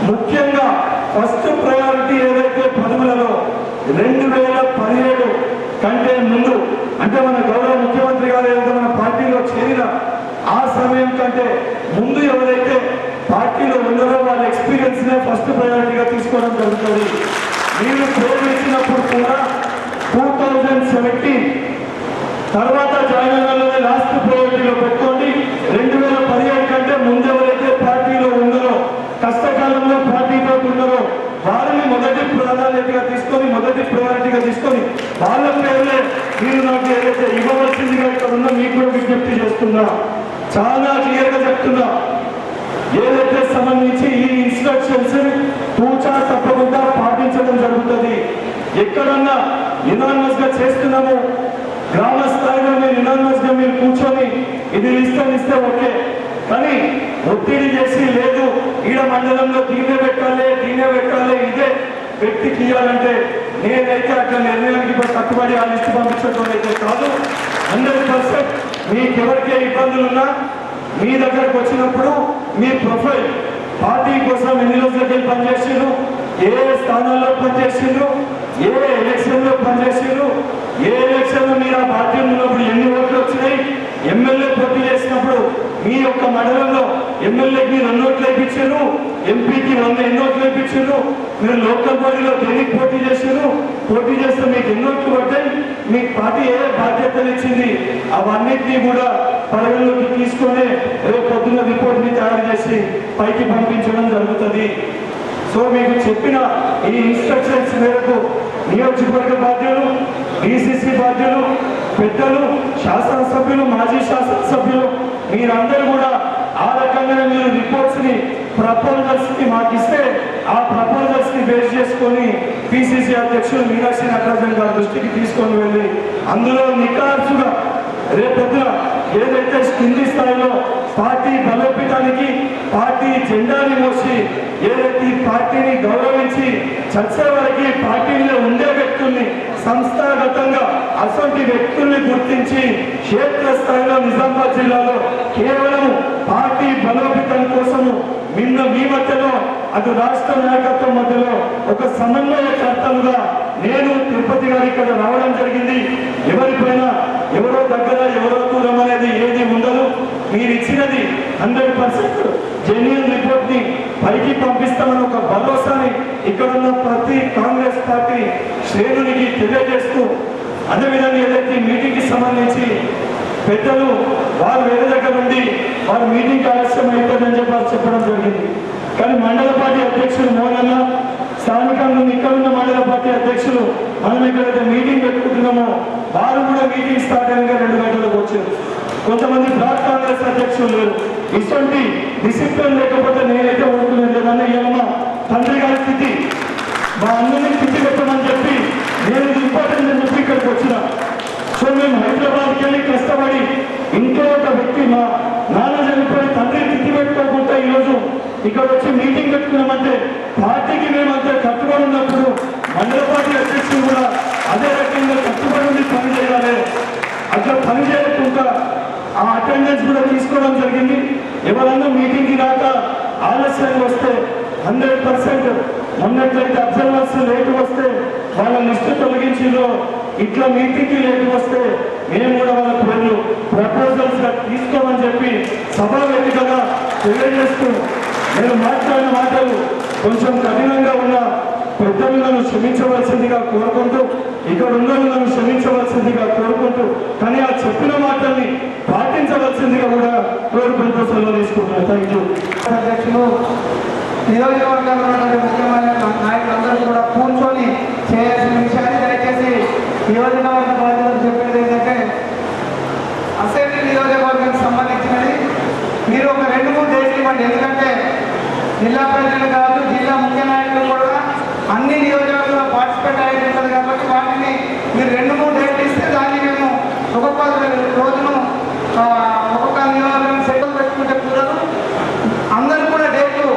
ముఖ్యంగా ఫస్ట్ ప్రయారిటీ ఏదైతే పదవులలో 2017 కంటే ముందు అంటే మన గౌరవ ముఖ్యమంత్రి గారు ఏదైతే మన పార్టీలో చేరిన ఆ సమయం కంటే ముందు ఎవరైతే పార్టీలో ఉన్నారో వాళ్ళ ఎక్స్పీరియన్స్ నే ఫస్ట్ ప్రయారిటీగా తీసుకోవడం జరుగుతుంది. మీరు పేరు ఇచ్చినప్పుడు కూడా 2017 తర్వాత జాయిన్ అయిన లాస్ట్ ప్రయారిటీలో పెట్టుకోండి. 2017 కంటే ముందు ఎవరైతే పార్టీలో ఉన్నారో కష్టకాలంలో పార్టీతో ఉన్నారో వారిని మొదటి ప్రాధాన్యతగా తీసుకొని మొదటి ప్రయారిటీగా తీసుకొని వాళ్ళ పేర్లే మీరు నాకు ఏదైతే ఇవ్వవలసిందిగా ఇక్కడ ఉన్నా మీకు కూడా విజ్ఞప్తి చేస్తున్నా. చాలా క్లియర్ గా చెప్తున్నా. ఏదైతే సంబంధించి ఈ ఇన్స్ట్రక్షన్స్ తూచా తప్పకుండా పాటించడం జరుగుతుంది. ఎక్కడన్నా యునానిమస్ గా చేస్తున్నాము, గ్రామ స్థాయిలో మీరు యునానిమస్ గా మీరు కూర్చొని ఇది ఇస్తే ఓకే, కానీ ఒత్తిడి చేసి లేదు ఈడ మండలంలో దీన్నే పెట్టాలి ఇదే వ్యక్తికి ఇవ్వాలంటే నేనైతే అట్లా నిర్ణయానికి కట్టుబడి ఆ లిస్టు పంపించడం అయితే కాదు. 100% మీకెవరికే ఇబ్బందులున్నా మీ దగ్గరకు వచ్చినప్పుడు మీ ప్రొఫైల్ పార్టీ కోసం ఎన్ని రోజులకి పనిచేసిండ్రు, ఏ స్థానాల్లో పనిచేసిండ్రు, ఏ ఎలక్షన్లో పనిచేసిండ్రు, ఏ ఎలక్షన్లో మీరు ఆ పార్టీ ఉన్నప్పుడు ఎన్ని ఓట్లు వచ్చినాయి, ఎమ్మెల్యే పోటీ చేసినప్పుడు మీ యొక్క మండలంలో ఎమ్మెల్యేకి 2 ఓట్లు వేయించారు, ఎంపీకి 100 ఎన్ని ఓట్లు ఇచ్చారు, మీరు లోకల్ బాడీలో దేనికి పోటీ చేశారు, పోటీ చేస్తే మీకు ఎన్నో ఓట్లు పడ్డాయి, మీకు పార్టీ ఏ బాధ్యతలు ఇచ్చింది, అవన్నిటినీ కూడా పరిగణలోకి తీసుకొని రేపు పొద్దున్న రిపోర్ట్ని తయారు చేసి పైకి పంపించడం జరుగుతుంది. సో మీకు చెప్పిన ఈ ఇన్స్ట్రక్షన్స్ మేరకు నియోజకవర్గ బాధ్యులు, డిసిసి బాధ్యులు, పెద్దలు, శాసనసభ్యులు, మాజీ శాసనసభ్యులు మీరందరూ కూడా ఆ రకంగా మీరు రిపోర్ట్స్ ని ప్రపోజల్స్ ని మాకు ఇస్తే ఆ ప్రపోజల్స్ ని బేస్ చేసుకొని పిసిసి అధ్యక్షులు మీనాక్షి నటరాజన్ గారి దృష్టికి తీసుకొని వెళ్ళి అందులో నికార్సుగా రేపొద్దున ఏదైతే కింది స్థాయిలో పార్టీ బలోపేతానికి పార్టీ జెండాని మోసి ఏదైతే ఈ పార్టీని గౌరవించి చర్చల వరకు పార్టీలో ఉండే వ్యక్తుల్ని సంస్థాగతంగా అసలు వ్యక్తుల్ని గుర్తించి క్షేత్ర స్థాయిలో నిజామాబాద్ జిల్లాలో కేవలం పార్టీ బలోపేతం కోసము మీ మధ్యలో అటు రాష్ట్ర నాయకత్వం మధ్యలో ఒక సమన్వయకర్తలుగా నేను తిరుపతి గారు ఇక్కడ రావడం జరిగింది. ఎవరిపైన ఎవరో దగ్గర ఎవరో దూరం అనేది ఏది ఉండదు. మీరు ఇచ్చినది 100% జెన్యూన్ రిపోర్ట్ ని పైకి పంపిస్తామని ఒక భరోసాని ఇక్కడ ఉన్న ప్రతి కాంగ్రెస్ పార్టీ శ్రేణునికి తెలియజేస్తూ, అదేవిధంగా ఏదైతే మీటింగ్ కి సంబంధించి పెద్దలు వారు వేరే దగ్గర నుండి వారు మీటింగ్ ఆలస్యం అయిపోయిందని చెప్పి చెప్పడం జరిగింది. కానీ మండల పార్టీ అధ్యక్షులు మోహన్ స్థానికంగా ఇక్కడ ఉన్న మండల పార్టీ అధ్యక్షులు మనం ఎక్కడైతే మీటింగ్ పెట్టుకుంటున్నామో వారు కూడా మీటింగ్ స్టార్ట్ అయిన 2 గంటలకు వచ్చారు. కొంతమంది బ్లాక్ కాంగ్రెస్ అధ్యక్షులు లేరు. ఇటువంటి డిసిప్లిన్ లేకపోతే నేనైతే ఊరుకునేది లేదన్న ఏమన్నా తండ్రి గారి స్థితి మా అందరినీ స్థితి పెట్టమని చెప్పి నేను ఇంపార్టెంట్ అని చెప్పి ఇక్కడికి వచ్చిన. సో మేము హైదరాబాద్కి వెళ్ళి కష్టపడి ఇంకో ఒక వ్యక్తి మా నాన్న చనిపోయి తండ్రి స్థితి పెట్టుకోకుండా ఈరోజు ఇక్కడ వచ్చి మీటింగ్ పెట్టుకున్నామంటే పార్టీకి మేమంతా కట్టుబడి ఉన్నప్పుడు మండల పార్టీ అధ్యక్షులు కూడా అదే రకంగా కట్టుబడి ఉండి పని చేయాలి. అట్లా పని చేయకుండా ఆ అటెండెన్స్ కూడా తీసుకోవడం జరిగింది. ఎవరన్నా మీటింగ్కి రాక ఆలస్యంగా వస్తే 100% మొన్నట్లయితే అబ్జర్వర్స్ లేటు వస్తే వాళ్ళ లిస్టు తొలగించిందో ఇట్లా మీటింగ్కి లేటు వస్తే మేము కూడా వాళ్ళ పేర్లు ప్రపోజల్స్ గా తీసుకోమని చెప్పి సభా వేదికగా తెలియజేస్తూ నేను మాట్లాడిన మాటలు కొంచెం కఠినంగా ఉన్న పెద్దలు నన్ను క్షమించవలసిందిగా కోరుకుంటూ, ఇక్కడ ఉన్న నన్ను క్షమించవలసిందిగా కోరుకుంటూ, కానీ ఆ చెప్పిన మాటల్ని పాటించవలసిందిగా కూడా కోరుకుంటూ సెలవు తీసుకుంటున్నాను. Thank you. అధ్యక్షులు నియోజకవర్గంలో ముఖ్యమైన నాయకులందరూ కూడా కూర్చొని చేయాల్సిన విషయాన్ని దయచేసి నియోజకవర్గ బాధ్యతలు చెప్పేది ఏంటంటే అసెంబ్లీ నియోజకవర్గానికి సంబంధించినది మీరు ఒక 2-3 డేట్లు ఇవ్వండి. ఎందుకంటే జిల్లా ప్రజలు కాదు, జిల్లా ముఖ్య నాయకులు కూడా అన్ని నియోజకవర్గాల్లో పార్టిసిపేట్ అయ్యి ఉంటుంది కాబట్టి వాటిని మీరు 2-3 డేట్లు ఇస్తే దాన్ని మేము ఒక్కొక్క రోజును ఒక్కొక్క నియోజకవర్గం సెటిల్ పెట్టుకుంటే కుదరదు. అందరూ కూడా డేట్లు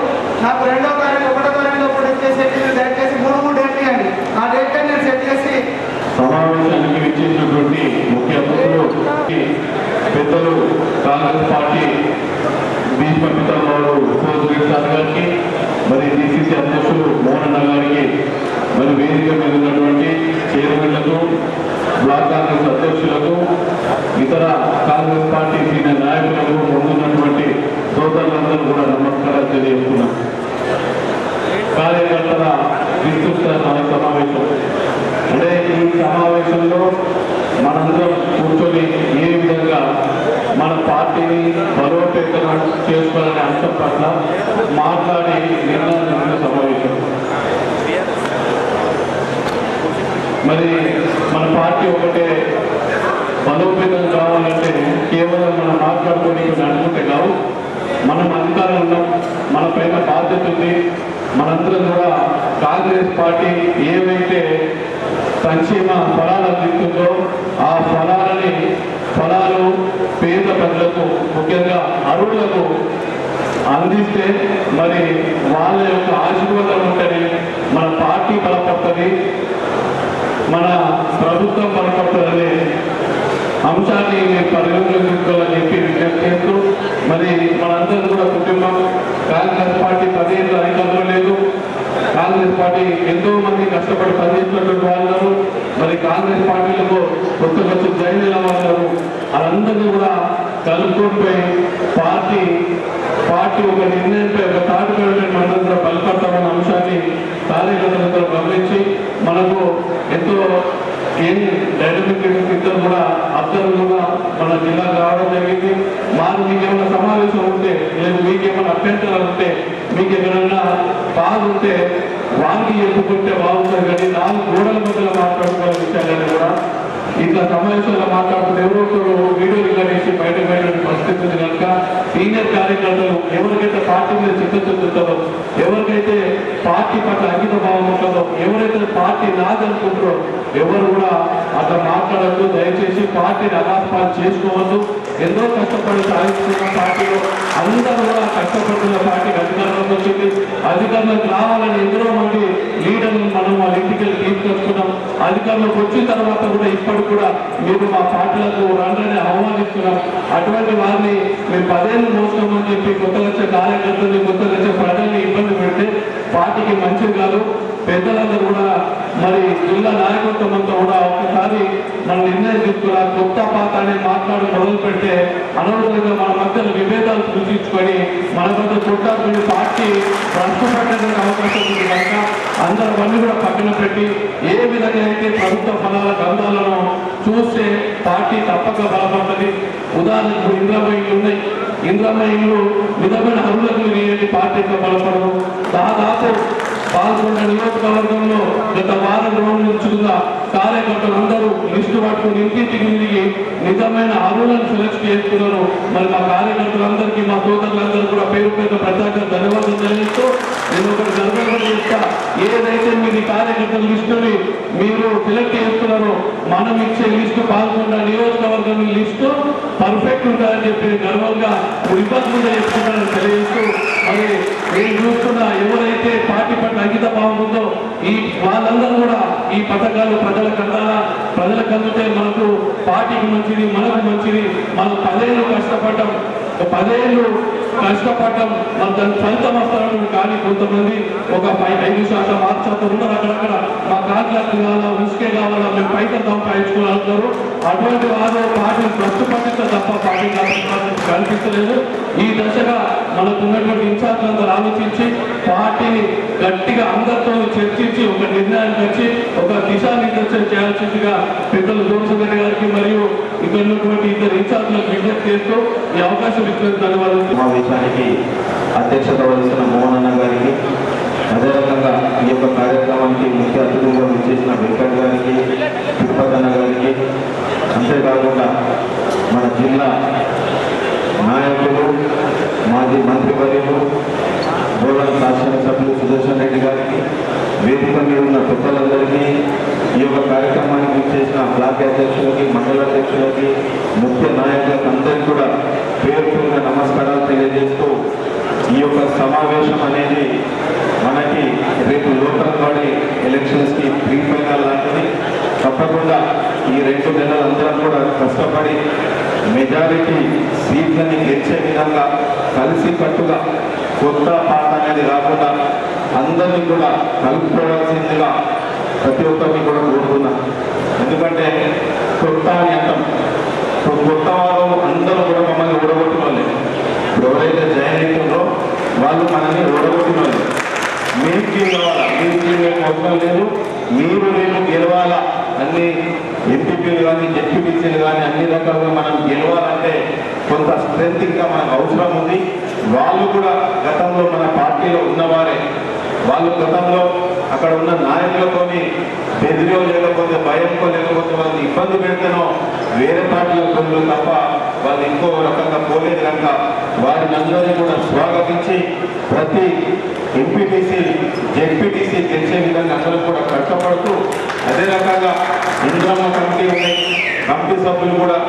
నాకు 2వ తారీఖు 1వ తారీఖులో కూడా ఇచ్చేసేసి దయచేసి 3 డేట్లు ఇవ్వండి. ఆ డేట్ నేను సెట్ చేసి సమావేశానికి విచ్చేసినటువంటి ముఖ్య అతిథులు పెద్దలు కాంగ్రెస్ పార్టీ భీష్మపితామహుడు సోదరుడు గారికి, మరి డిసిసి అధ్యక్షులు మోహన్ గారికి, మరి వేదిక మీద ఉన్నటువంటి చైర్మన్లకు, బ్లాక్ కాంగ్రెస్ అధ్యక్షులకు, ఇతర కాంగ్రెస్ పార్టీ సీనియర్ నాయకులకు, ముందున్నటువంటి సోదరులందరూ కూడా నమస్కారాలు తెలియజేస్తున్నాం. కార్యకర్తల విస్తృత సమావేశం అంటే ఈ సమావేశంలో మనందరం కూర్చొని ఏ విధంగా మన పార్టీని బలోపేతం చేసుకోవాలనే అంశం పట్ల మాట్లాడి నిర్ణయించిన సమావేశం. మరి మన పార్టీ ఒకటే బలోపేతం కావాలంటే కేవలం మనం మాట్లాడుకొని నడుచుకుంటే కావు. మనం అధికారం ఉన్నాం, మన పైన బాధ్యత ఉంది. మనందరం కూడా కాంగ్రెస్ పార్టీ ఏవైతే సంక్షేమ ఫలాలు అందిస్తుందో ఆ ఫలాలు పేద ప్రజలకు, ముఖ్యంగా అర్హులకు అందిస్తే మరి వాళ్ళ యొక్క ఆశీర్వాదం ఉంటేనే మన పార్టీ బలపడుతుంది, మన ప్రభుత్వం బలపడుతుందనే అంశాన్ని మీరు పరిగణలోకి తీసుకోవాలని చెప్పి విజ్ఞప్తి చేస్తూ, మరి మనందరం కూడా కుటుంబం కాంగ్రెస్ పార్టీ 10 ఏళ్ళ అధికారంలో లేదు. కాంగ్రెస్ పార్టీ ఎంతో మంది కష్టపడి పనిచేసినటువంటి వాళ్ళు, మరి కాంగ్రెస్ పార్టీలకు కొత్తగా జాయిన్ అయిన వాళ్ళు వాళ్ళందరినీ కూడా కలుపుకొని పార్టీ ఒక నిర్ణయంపై ఒక తాటి మనందరం కూడా బలపడతామన్న అంశాన్ని ఏం డైనమిక్ ఇద్దరు కూడా అభ్యర్థులుగా మన జిల్లాకు రావడం జరిగింది. మాకు మీకేమైనా సమావేశం ఉంటే లేదు మీకేమైనా అభ్యంతరాలు ఉంటే మీకు ఎక్కడైనా బాధ ఉంటే వారికి చెప్పుకుంటే బాగుంటుంది. కానీ 4 గోడల మధ్యలో మాట్లాడుకునే విషయాలని కూడా ఇట్లా సమావేశంలో మాట్లాడుకుంటే ఎవరో వీడియో రికార్డ్ చేసి బయటకు పరిస్థితి ఉంది కనుక సీనియర్ కార్యకర్తలు ఎవరికైతే పార్టీ మీద చిత్తశుద్ధి ఉంటుందో, ఎవరికైతే పార్టీ పట్ల అంకిత భావం ఉంటుందో, ఎవరైతే పార్టీ నాదనుకుంటారో ఎవరు కూడా అట్లా మాట్లాడద్దు. దయచేసి పార్టీని అనాథపాలు చేసుకోవద్దు. ఎంతో కష్టపడి సాధిస్తున్న పార్టీలో అందరూ కూడా కష్టపడుతున్న పార్టీకి అధికారంలోకి వచ్చింది. అధికారంలోకి రావాలని ఎంతో మంది లీడర్లు మనం వాళ్ళ ఇంటికి వెళ్ళి తీసుకొచ్చుకున్నాం. అధికారంలోకి వచ్చిన తర్వాత కూడా ఇప్పటికి కూడా మీరు మా పార్టీలకు రండి ఆహ్వానిస్తున్నాం. అటువంటి వారిని మీరు 10 ఏళ్ళు మోసుకోమని చెప్పి కొత్తగా వచ్చే కార్యకర్తల్ని కొత్తగా వచ్చే ప్రజల్ని ఇబ్బంది పెడితే పార్టీకి మంచిది కాదు. పెద్దలందరూ కూడా మరి జిల్లా నాయకత్వం అంతా కూడా ఒకసారి మన నిర్ణయం తీసుకురా కొత్త పాత అని మాట్లాడి మొదలు పెడితే అనవసరంగా మన మధ్యలో విభేదాలు సృష్టించుకొని మన మధ్య కొట్టాడుకుని పార్టీ ప్రస్తుతపడడానికి అవకాశం ఉంది కనుక అందరూ అన్ని కూడా పక్కన పెట్టి ఏ విధంగా అయితే ప్రభుత్వ ఫలాల గ్రంథాలను చూస్తే పార్టీ తప్పక బలపడుతుంది. ఉదాహరణకు ఇంద్రమ్మ ఇళ్ళు ఉన్నాయి. ఇంద్రమ్మ ఇళ్ళు నిజమైన అరువులకు పార్టీతో బలపడదు. దాదాపు పాల్గొన్న నియోజకవర్గంలో గత వారం రోజుల నుంచి కూడా కార్యకర్తలు అందరూ లిస్టు పట్టుకుని ఇంటింటికి తిరిగి నిజమైన అరువులను సెలెక్ట్ చేస్తున్నారు. మరి మా కార్యకర్తలందరికీ మా సోదరులందరూ కూడా పేరు ప్రత్యేక ధన్యవాదాలు తెలియజేస్తూ నేను ఒకటి గర్వంగా చేస్తా. ఏదైతే మీరు కార్యకర్తల లిస్టుని మీరు సెలెక్ట్ చేస్తున్నారో మనం ఇచ్చే లిస్టు పాల్గొన్న నియోజకవర్గం లిస్టు పర్ఫెక్ట్ ఉంటుందని చెప్పి గర్వంగా ఇబ్బందులు చెప్తున్నారని తెలియజేస్తూ మరి నేను చూస్తున్నా ఎవరైతే పార్టీ పట్ల అంకిత భావం ఉందో ఈ వాళ్ళందరూ కూడా ఈ పథకాలు ప్రజలకు అందాలా, ప్రజలకు అందితే మనకు పార్టీకి మంచిది, మనకు మంచిది. మనం 10 ఏళ్ళు కష్టపడ్డాం, 10 ఏళ్ళు కష్టపడ్డాం, మనం దాని ఫలితం వస్తారని. కానీ కొంతమంది ఒక 5% 6% ఉన్నారు అక్కడక్కడ మా కాంట్రాక్ట్ కావాలా, ఉసుకే కావాలా, మేము పైసలు సంపాదించుకోవాలంటారు. అటువంటి వారు పార్టీని ప్రస్తుపట్టిస్తే తప్ప పార్టీ కనిపించలేదు. ఈ దశగా మనకు ఉన్నటువంటి ఇన్ఛార్జ్లందరూ ఆలోచించి పార్టీని గట్టిగా అందరితో చర్చించి ఒక నిర్ణయానికి వచ్చి ఒక దిశానిర్దేశం చేయాల్సిందిగా పెద్దలు జోన్సన్ గారికి మరియు ఇక్కడ ఉన్నటువంటి ఇద్దరు ఇన్ఛార్జ్లకు విజ్ఞప్తి చేస్తూ ఈ అవకాశం ఇచ్చిన ధన్యవాదాలు. సమావేశానికి అధ్యక్షత వహిస్తున్న మోహన్ అన్న గారికి, అదే రకంగా ఈ యొక్క కార్యక్రమానికి ముఖ్య అతిథిగా విచ్చేసిన వెంకట్ గారికి, తిరుపతి అన్న గారికి, అంతేకాకుండా మన జిల్లా నాయకులు, మాజీ మంత్రివర్యులు, బోధన శాసనసభ్యులు సుదర్శన్ రెడ్డి గారికి, వేదిక మీద ఉన్న పెద్దలందరికీ, ఈ యొక్క కార్యక్రమానికి విచ్చేసిన బ్లాక్ అధ్యక్షులకి, మండల అధ్యక్షులకి, ముఖ్య నాయకులకు అందరికీ కూడా పేరు పేరుగా నమస్కారాలు తెలియజేస్తూ ఈ యొక్క సమావేశం అనేది మనకి రేపు లోకల్ బాడీ ఎలక్షన్స్కి ప్రీ ఫైనల్ లాంటిది. తప్పకుండా ఈ 2 నెలలు అందరం కూడా కష్టపడి మెజారిటీ సీట్లని గెలిచే విధంగా కలిసి కట్టుగా కొత్త పాత అనేది కాకుండా అందరినీ కూడా కలుపుకోవాల్సిందిగా ప్రతి ఒక్కరిని కూడా కోరుతున్నా. ఎందుకంటే కొత్త అని అంటాం, కొత్త వారు అందరూ కూడా మమ్మల్ని ఓడగొట్టిన వాళ్ళే. ఎవరైతే జాయిన్ అవుతుందో వాళ్ళు మనల్ని ఓడగొట్టిన వాళ్ళు. మీరు టీం కావాలా, మీరు టీం అవసరం లేదు, మీరు రేపు గెలవాలా. అన్ని ఎంపీపీలు కానీ జెడ్పీటీసీలు కానీ అన్ని రకాలుగా మనం గెలవాలంటే కొంత స్ట్రెంత్ ఇంకా మనకు అవసరం ఉంది. వాళ్ళు కూడా గతంలో మన పార్టీలో ఉన్నవారే. వాళ్ళు గతంలో అక్కడ ఉన్న నాయకులతోని బెదిరియో లేకపోతే భయంకో లేకపోతే వాళ్ళని ఇబ్బంది పెడితేనో వేరే పార్టీలకు పోలేదు తప్ప వాళ్ళు ఇంకో రకంగా పోలేదు కనుక వారిని అందరినీ కూడా స్వాగతించి ప్రతి ఎంపీటీసీ జెడ్పీటీసీ గెలిచే విధంగా అందరూ కూడా కష్టపడుతూ అదే రకంగా ఇంద్రమ్మ కమిటీ ఉన్నాయి. కమిటీ సభ్యులు కూడా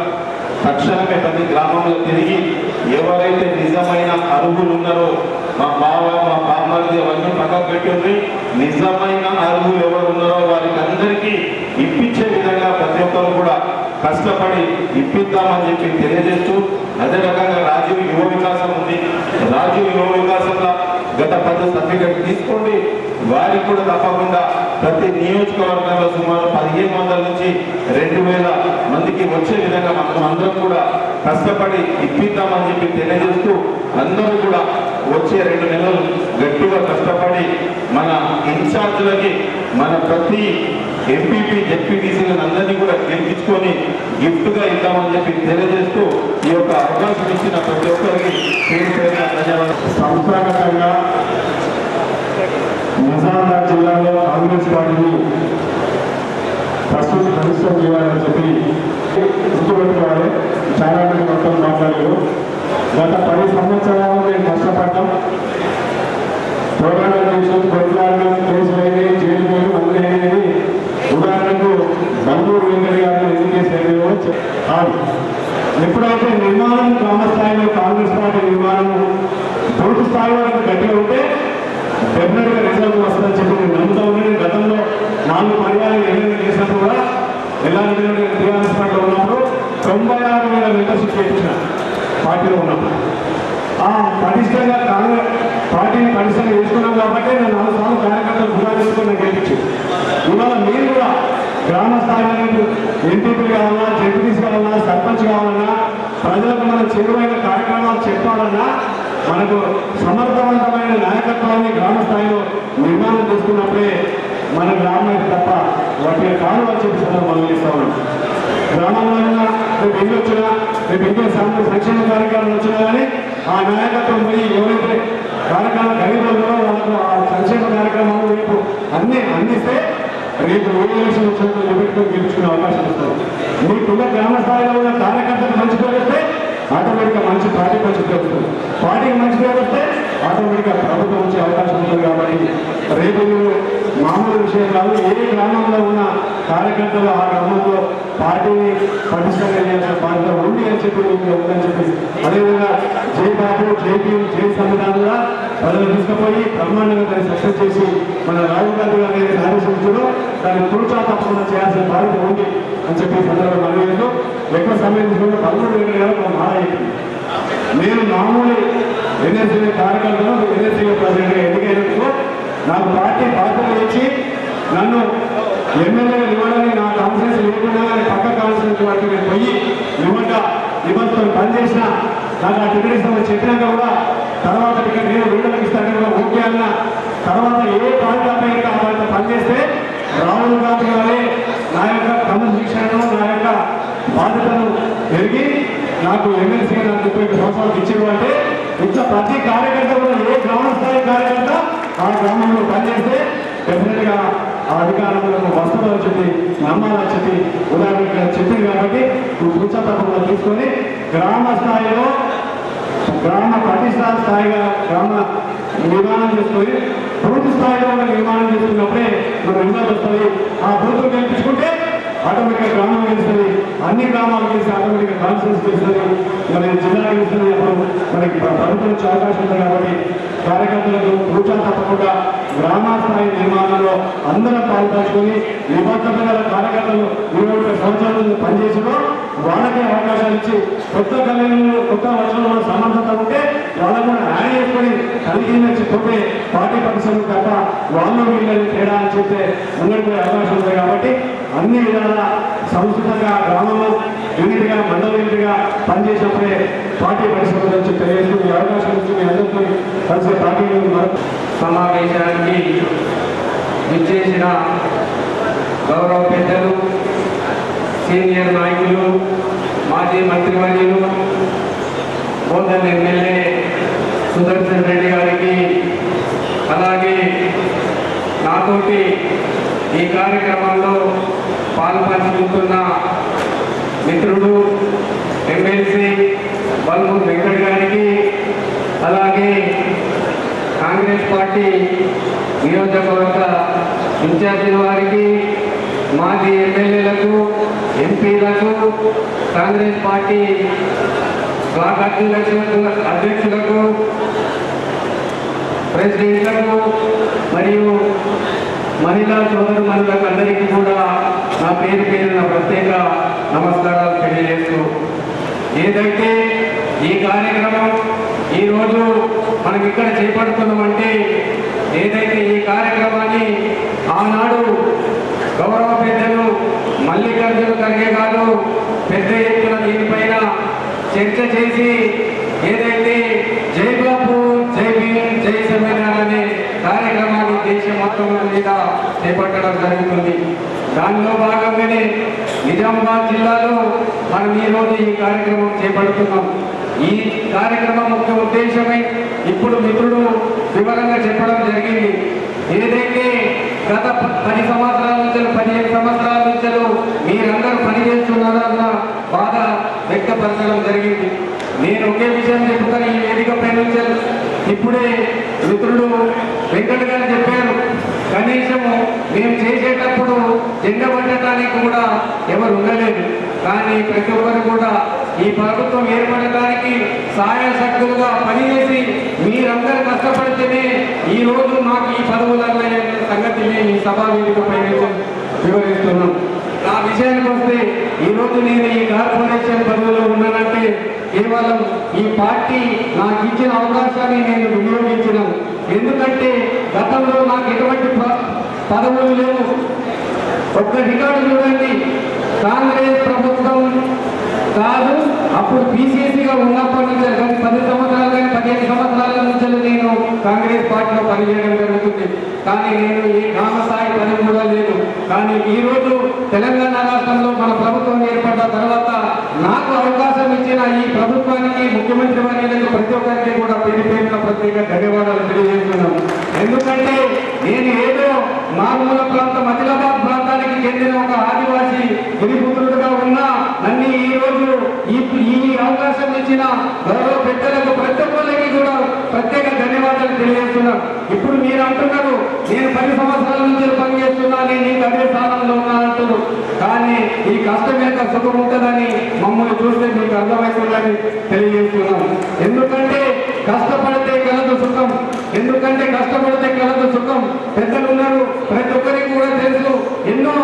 తక్షణమే ప్రతి గ్రామంలో తిరిగి ఎవరైతే నిజమైన అర్హులు ఉన్నారో మా బావ మా బామ్మది అవన్నీ పక్కకు పెట్టి నిజమైన అర్హులు ఎవరు ఉన్నారో వారికి అందరికీ ఇప్పించే విధంగా ప్రతి ఒక్కరు కూడా కష్టపడి ఇప్పిద్దామని చెప్పి తెలియజేస్తూ అదే రకంగా రాజీవ్ యువ వికాసం ఉంది. రాజీవ్ యువ వికాసంలో గత 10 సర్టిఫికెట్ తీసుకోండి. వారికి కూడా తప్పకుండా ప్రతి నియోజకవర్గంలో సుమారు 1500 నుంచి 2000 మందికి వచ్చే విధంగా మనం అందరం కూడా కష్టపడి ఇప్పిద్దామని చెప్పి తెలియజేస్తూ అందరూ కూడా వచ్చే 2 నెలలు గట్టిగా కష్టపడి మన ఇన్ఛార్జీలకి మన ప్రతి ఎంపీపీ జెడ్పీటీసీలను అందరినీ కూడా గెలిపించుకొని గిఫ్ట్గా ఇద్దామని చెప్పి తెలియజేస్తూ ఈ యొక్క అవకాశం ఇచ్చిన ప్రతి ఒక్కరికి పేరు పేరున ధన్యవాదాలు. సంస్థాగతంగా నిజామాబాద్ జిల్లాలో కాంగ్రెస్ పార్టీని ప్రస్తుతం కలుషితం చేయాలని చెప్పి గుర్తుపెట్టుకోవాలి. చాలా మంది మొత్తం మాట్లాడారు. గత 10 సంవత్సరాలు మేము కష్టపడ్డాం. పోరాటం చేసాం, కొట్లాడడం, కేసులైనవి, జైలు పోయి అన్నీ అయినవి. ఉదాహరణకు బందూరు వెంకయ్య గారిని ఎందుకు చేసేదేమో కాదు. ఎప్పుడైతే నిర్మాణం గ్రామ స్థాయిలో కాంగ్రెస్ పార్టీ నిర్మాణం పూర్తి స్థాయి వరకు గట్టిగా ఉంటే డెఫినెట్గా రిజల్ట్ వస్తుందని చెప్పి నేను నమ్ముతా ఉన్నాను. గతంలో 4 పర్యాలు ఎన్నికలు చేసినప్పుడు కూడా ఎలా టీఆర్ఎస్ పార్టీలో ఉన్నప్పుడు 96,000 మెంబర్షిప్ చేయించిన పార్టీలో ఉన్నప్పుడు పటిష్టంగా కాంగ్రెస్ పార్టీని పటిష్టంగా చేసుకున్నాం కాబట్టి నేను 4 సార్లు కార్యకర్తలు గురా చేసుకుని గెలిపించాను. ఇవాళ మీరు కూడా గ్రామ స్థాయిలో ఎంపీపీ కావాలన్నా, జెడ్పీటీసీ కావాలన్నా, సర్పంచ్ కావాలన్నా, ప్రజలకు మనం చేరువైన కార్యక్రమాలు చెప్పాలన్నా మనకు సమర్థవంతమైన నాయకత్వాన్ని గ్రామ స్థాయిలో నిర్మాణం చేసుకున్నప్పుడే మన గ్రామం తప్ప వాటి కాదు అని చెప్పి మనం చేస్తా ఉన్నాం. గ్రామంలో ఉన్న రేపు ఇల్లు వచ్చినా, రేపు ఇంకే సంక్షేమ కార్యక్రమాలు వచ్చినా కానీ ఆ నాయకత్వం పోయి ఎవరైతే కార్యక్రమం గరీబులో వాళ్ళకు ఆ సంక్షేమ కార్యక్రమాలు రేపు అన్నీ అందిస్తే రేపు ఎలక్షన్ వచ్చినప్పుడు నిలబెట్టుకొని గెలుచుకునే అవకాశం వస్తుంది. మీకున్న గ్రామ స్థాయిలో ఉన్న కార్యకర్తలు మంచి పేరు వస్తే ఆటోమేటిక్గా మంచి పార్టీ మంచి పేరు వస్తుంది. పార్టీకి మంచి పేరు వస్తే ఆటోమేటిక్గా ప్రభుత్వం వచ్చే అవకాశం ఉంటుంది. కాబట్టి రేపు మామూలు విషయం కాదు. ఏ గ్రామంలో ఉన్న కార్యకర్తలు ఆ గ్రామంలో పార్టీని పటిష్టంగా చేయాల్సిన బాధ్యత ఉంది అని చెప్పి మీకు ఉందని చెప్పి అదేవిధంగా జై బాబు, జై భీమ్, జై సంవిధానంగా ప్రజలు తీసుకుపోయి బ్రహ్మాండంగా దాన్ని సక్సెస్ చేసి మన రాహుల్ గాంధీ గారు ఏదైతే ఆదేశించారో దాన్ని తూచా తప్పకుండా చేయాల్సిన బాధ్యత ఉంది అని చెప్పి సందర్భంగా మనవేస్తూ ఎక్కువ సమయం తీసుకుంటే 13 గారు ఒక మాట చెప్పింది. నేను మామూలు ఎన్ఎస్సీ కార్యకర్తలు ఎన్ఎస్సీ ప్రెసిడెంట్గా ఎన్నికైనందుకు నాకు పార్టీ బాధ్యత ఇచ్చి నన్ను ఎమ్మెల్యేగా ఇవ్వడానికి నా కాన్ఫిడెన్స్ లేకుండా కానీ పక్క కాన్ఫిడెన్స్ వాటికి నేను పోయి నిబంధనతో పనిచేసిన నాకు ఆ టికెట్ ఇస్తామని చెప్పినాక కూడా తర్వాత టికెట్ నేను వీళ్ళకి ఇస్తాను కూడా ఓకే అన్న తర్వాత ఏ పార్టీ ఆ పనిచేస్తే రాహుల్ గాంధీ గారే నా యొక్క క్రమశిక్షణను నా యొక్క బాధ్యతను పెరిగి నాకు ఎమ్మెల్సీగా నాకు 35 సంవత్సరాలకు ఇచ్చేది అంటే ఇట్లా ప్రతి కార్యకర్త కూడా ఏ గ్రామ స్థాయి కార్యకర్త ఆ గ్రామంలో పనిచేస్తే డెఫినెట్గా ఆ అధికారంలో వస్తుందని చెప్పి నమ్మాలని చెప్పి ఉదాహరణగా చెప్పింది. కాబట్టి నువ్వు కూర్చో తప్పకుండా తీసుకొని గ్రామ స్థాయిలో గ్రామ ప్రతిష్టా స్థాయిగా గ్రామ నిర్మాణం చేసుకొని పూర్తి స్థాయిలో ఉన్న నిర్మాణం చేసుకున్నప్పుడే మన రిజల్ట్ వస్తుంది. ఆ బూతులు గెలిపించుకుంటే ఆటోమేటిక్గా గ్రామం గెలుస్తుంది, అన్ని గ్రామాలు గెలిచి ఆటోమేటిక్గా కాన్ఫరెన్స్ గెలుస్తుంది, మన జిల్లా గెలుస్తుంది. అప్పుడు మనకి ప్రభుత్వం వచ్చే అవకాశం ఉంది. కాబట్టి కార్యకర్తలకు కూర్చో తప్పకుండా గ్రామ స్థాయి నిర్మాణంలో అందరం పాల్పంచుకొని నిబద్ధత గల కార్యకర్తలు 25 సంవత్సరాల పనిచేసినో వాళ్ళకే అవకాశాలు ఇచ్చి కొత్త కళ్యాణంలో కొత్త వర్షంలో సమర్థత ఉంటే వాళ్ళకు కూడా న్యాయం చేసుకొని కలిగి పోతే పార్టీ పరిశ్రమలు తప్ప వాళ్ళు వీళ్ళని తేడా అని చెప్తే ముందుకు అవకాశం ఉంది. కాబట్టి అన్ని విధాల సంస్కృతంగా గ్రామంలో యూనిట్గా మండల యూనిట్గా పనిచేసినప్పుడే పార్టీ పరిశ్రమల నుంచి తెలియజేస్తూ ఈ అవకాశం నుంచి మీ అందరితో కలిసి పార్టీ సమావేశానికి విచ్చేసిన గౌరవ పెద్దలు, సీనియర్ నాయకులు, మాజీ మంత్రివర్యులు, బోధన్ ఎమ్మెల్యే సుదర్శన్ రెడ్డి గారికి, అలాగే నాతోటి ఈ కార్యక్రమంలో పాల్పంచుకుంటున్న మిత్రుడు ఎమ్మెల్సీ బల్మూర్ వెంకట్ గారికి, అలాగే కాంగ్రెస్ పార్టీ నియోజకవర్గ ఇన్ఛార్జీల వారికి, మాజీ ఎమ్మెల్యేలకు, ఎంపీలకు, కాంగ్రెస్ పార్టీ బ్లాక్ అధ్యక్షులకు, ప్రెసిడెంట్లకు మరియు మహిళా సోదరులకు అందరికీ కూడా నా పేరు పేరున ప్రత్యేక నమస్కారాలు తెలియజేస్తూ, ఏదైతే ఈ కార్యక్రమం ఈరోజు మనం ఇక్కడ చేపడుతున్నామంటే ఏదైతే ఈ కార్యక్రమాన్ని ఆనాడు గౌరవ పెద్దలు మల్లికార్జున ఖర్గే గారు పెద్ద ఎత్తున దీనిపైన చర్చ చేసి ఏదైతే జై బాపు, జై భీమ్, జై సంవిధాన్ అనే కార్యక్రమాన్ని దేశం మొత్తం కార్యక్రమం మీద చేపట్టడం జరుగుతుంది. దానిలో భాగంగానే నిజామాబాద్ జిల్లాలో మనం ఈరోజు ఈ కార్యక్రమం చేపడుతున్నాం. ఈ కార్యక్రమం ముఖ్య ఉద్దేశమై ఇప్పుడు మిత్రుడు వివరంగా చెప్పడం జరిగింది. ఏదైతే గత 10 సంవత్సరాల నుంచి 15 సంవత్సరాల నుంచి మీరందరూ పనిచేస్తున్నారన్న బాధ వ్యక్తపరచడం జరిగింది. నేను ఒకే విషయం చెప్తాను. ఈ వేదికపై నుంచి ఇప్పుడే మిత్రుడు వెంకట గారు చెప్పారు, కనీసము మేము చేసేటప్పుడు జెండా పట్టడానికి కూడా ఎవరు ఉండలేదు. కానీ ప్రతి ఒక్కరు కూడా ఈ ప్రభుత్వం ఏర్పడడానికి సాయశక్తులుగా పనిచేసి మీరందరూ కష్టపడితేనే ఈ రోజు మాకు ఈ పదవులు అనే సంగతి మేము ఈ సభా వేదికపై వివరిస్తున్నాం. నా విషయానికి వస్తే ఈరోజు నేను ఈ కార్పొరేషన్ పదవిలో ఉన్నానంటే కేవలం ఈ పార్టీ నాకు ఇచ్చిన అవకాశాన్ని నేను వినియోగించినాను. ఎందుకంటే గతంలో నాకు ఎటువంటి పదవులు లేవు. ఒక్క రికార్డు చూడండి, కాంగ్రెస్ ప్రభుత్వం కాదు అప్పుడు పిసిసిగా ఉన్నప్పటి నుంచి 10 సంవత్సరాలు కానీ 15 సంవత్సరాల నుంచి నేను కాంగ్రెస్ పార్టీలో పనిచేయడం జరుగుతుంది. కానీ నేను ఈ గ్రామ స్థాయి పని కూడా లేదు. కానీ ఈరోజు తెలంగాణ రాష్ట్రంలో మన ప్రభుత్వం ఏర్పడ్డ తర్వాత నాకు అవకాశం ఇచ్చిన ఈ ప్రభుత్వానికి, ముఖ్యమంత్రి వర్యులకు ప్రతి ఒక్కరికి కూడా పేరుపేరున ప్రత్యేక ధన్యవాదాలు తెలియజేస్తున్నాను. ఎందుకంటే నేను ఏదో మారుమూల ప్రాంతం ఆదిలాబాద్ ప్రాంతానికి చెందిన ఒక ఆదివాసీ గిరిపుత్రుడుగా ఉన్నా నన్ను ఈ రోజు ఈ అవకాశం ఇచ్చిన గౌరవ పెద్దలకు ప్రతి ఒక్కరికి కూడా ప్రత్యేక ధన్యవాదాలు తెలియజేస్తున్నాను. ఇప్పుడు మీరు అంటున్నారు నేను 10 సంవత్సరాల నుంచి పనిచేస్తున్నా, నేను నీకు అదే స్థానంలో ఉన్నానంటారు. కానీ ఈ కష్టం యొక్క సుఖం ఉంటుందని మమ్మల్ని చూస్తే మీకు అర్థమవుతుందని తెలియజేస్తున్నాం. ఎందుకంటే కష్టపడితే కలదు సుఖం, ఎందుకంటే కష్టపడితే కలదు సుఖం. పెద్దలు ఉన్నారు, ప్రతి ఒక్కరికి కూడా తెలుసు. ఎన్నో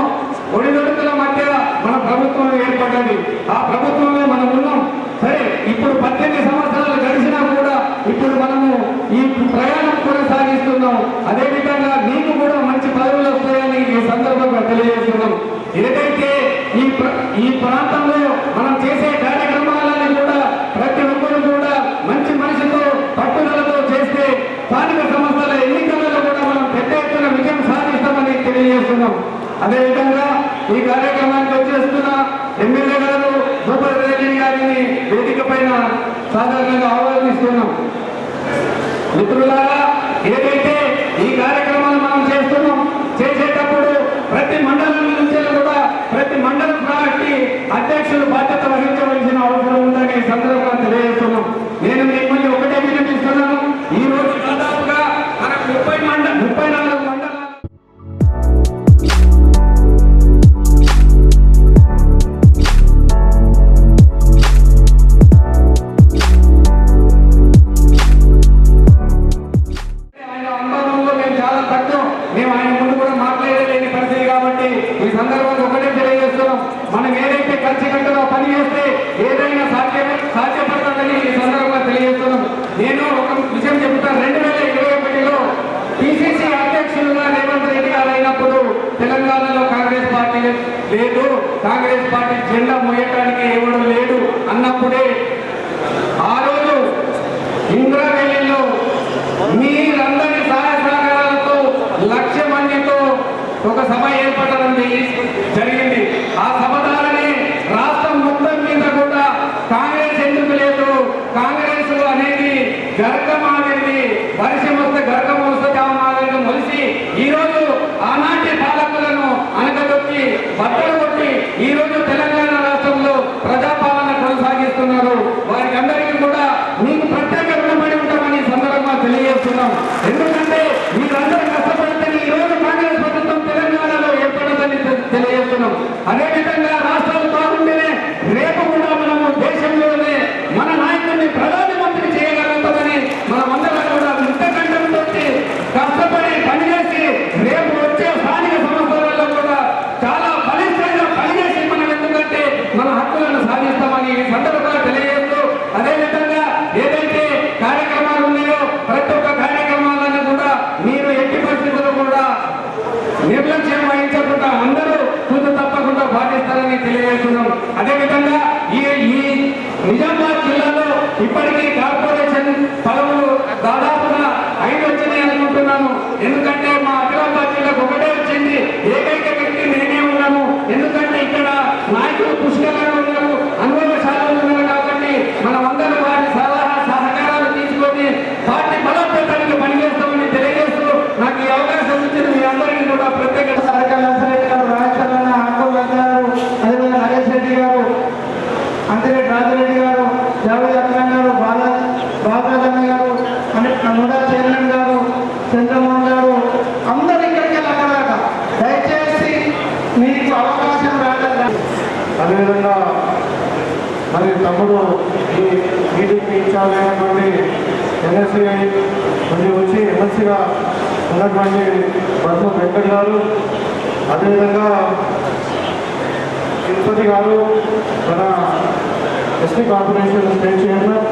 ఒడిదొడుకుల మధ్య మన ప్రభుత్వం ఏర్పడ్డది. ఆ ప్రభుత్వంలో మనం ఉన్నాం. సరే, ఇప్పుడు 18 సంవత్సరాలు గడిచినా కూడా ఇప్పుడు మనము ఈ ప్రయాణం కొనసాగిస్తున్నాం. అదేవిధంగా మీకు కూడా మంచి పదవులు వస్తాయని ఈ సందర్భంగా తెలియజేస్తున్నాం. ఏదైతే ఈ ప్రాంతంలో మనం చేసే కార్యక్రమాలని కూడా ప్రతి ఒక్కరు కూడా మంచి మనిషితో పట్టుదలతో చేస్తే స్థానిక సంస్థల ఎన్నికలలో కూడా మనం పెద్ద ఎత్తున విజయం సాధిస్తామని తెలియజేస్తున్నాం. అదేవిధంగా ఈ కార్యక్రమానికి వచ్చేస్తున్న ఎమ్మెల్యే గారు భూపతి రెడ్డి గారిని వేదిక పైన సాధారణంగా ఆహ్వానిస్తున్నాం. మిత్రులారా, ఏదైతే ఈ కార్యక్రమాలు మనం చేస్తున్నాం, చేసేటప్పుడు ప్రతి మండలం నుంచి కూడా ప్రతి మండల పార్టీ అధ్యక్షులు బాధ్యత వహించవలసిన అవసరం ఉందని సందర్భంగా తెలియజేస్తున్నాం. నేను మిమ్మల్ని ఒకటే వినిపిస్తున్నాను. ఈ రోజు దాదాపుగా మనకు 34 మండలాలు మనం ఏదైతే కలిసికట్టుగా పని చేస్తే ఏదైనా సాధ్యపడుతుందని ఈ సందర్భంగా తెలియజేస్తున్నాం. నేను ఒక విషయం చెప్తాను. 2021లో పిసిసి అధ్యక్షులుగా రేవంత్ రెడ్డి గారు అయినప్పుడు తెలంగాణలో కాంగ్రెస్ పార్టీ లేదు, కాంగ్రెస్ పార్టీ జెండా మోయటానికి ఎవరు లేడు అన్నప్పుడే ఆ రోజు ఇంద్రావెల్లిలో మీరందరి సహాయ సహకారాలతో 1,00,000 మందితో ఒక సభ ఏర్పడడం జరిగింది. ఆ సభ ద్వారానే రాష్ట్రం మొత్తం మీద కూడా కాంగ్రెస్ ఎందుకు లేదు, కాంగ్రెస్ అనేది గర్గం అనేది వర్షం వస్తే గర్గం వస్తే మాదిరిగా మొలిసి ఈరోజు ఆనాటి పాలకులను అనగదొక్కి బట్టలు కొట్టి ఈరోజు తెలంగాణ రాష్ట్రంలో ప్రజాపాలన కొనసాగిస్తున్నారు. వారికి అందరికీ కూడా మీకు ప్రత్యేక రుణపడి ఉంటామని సందర్భంగా తెలియజేస్తున్నాం. ఎందుకంటే మీరందరూ కష్టపడితే ఈ రోజు కాంగ్రెస్ ప్రభుత్వం తెలంగాణలో ఏర్పడదని తెలియజేస్తున్నాం. అదేవిధంగా రాష్ట్రాలు బాగుంటేనే రేపు కూడా మనము దేశంలోనే మన నాయకుడిని ప్రధానమంత్రి చేయగలుగుతామని మనమందరం కూడా ముక్తకంఠంతో కష్టపడి పనిచేసి రేపు వచ్చే స్థానిక సంస్థలలో కూడా చాలా బలిష్టంగా పనిచేసి మనం ఎందుకంటే మన హక్కులను సాధిస్తామని ఈ సందర్భంగా తెలియజేస్తూ, అదేవిధంగా ఏదైతే కార్యక్రమాలు ఉన్నాయో ప్రతి ఒక్క కార్యక్రమాలను కూడా మీరు ఎట్టి పరిస్థితుల్లో కూడా నిర్లక్ష్యం వహించకుండా అందరూ పూజ తప్పకుండా పాటిస్తారని తెలియజేస్తున్నాం. అదేవిధంగా ఈ నిజామాబాద్ జిల్లాలో ఇప్పటికీ కార్పొరేషన్ పదవులు దాదాపుగా 5 వచ్చినాయి అనుకుంటున్నాను. ఎందుకంటే మా ఆదిలాబాద్ అదేవిధంగా మరి తమ్ముడు ఈ టీడీపీ ఇన్ఛార్జ్ అయినటువంటి ఎన్ఎస్సీఐ నుండి వచ్చి ఎమ్మెల్సీగా ఉన్నటువంటి బద్దు వెంకట్ గారు, అదేవిధంగా తిరుపతి గారు మన ఎస్టీ కార్పొరేషన్ స్టేట్ చైర్మన్,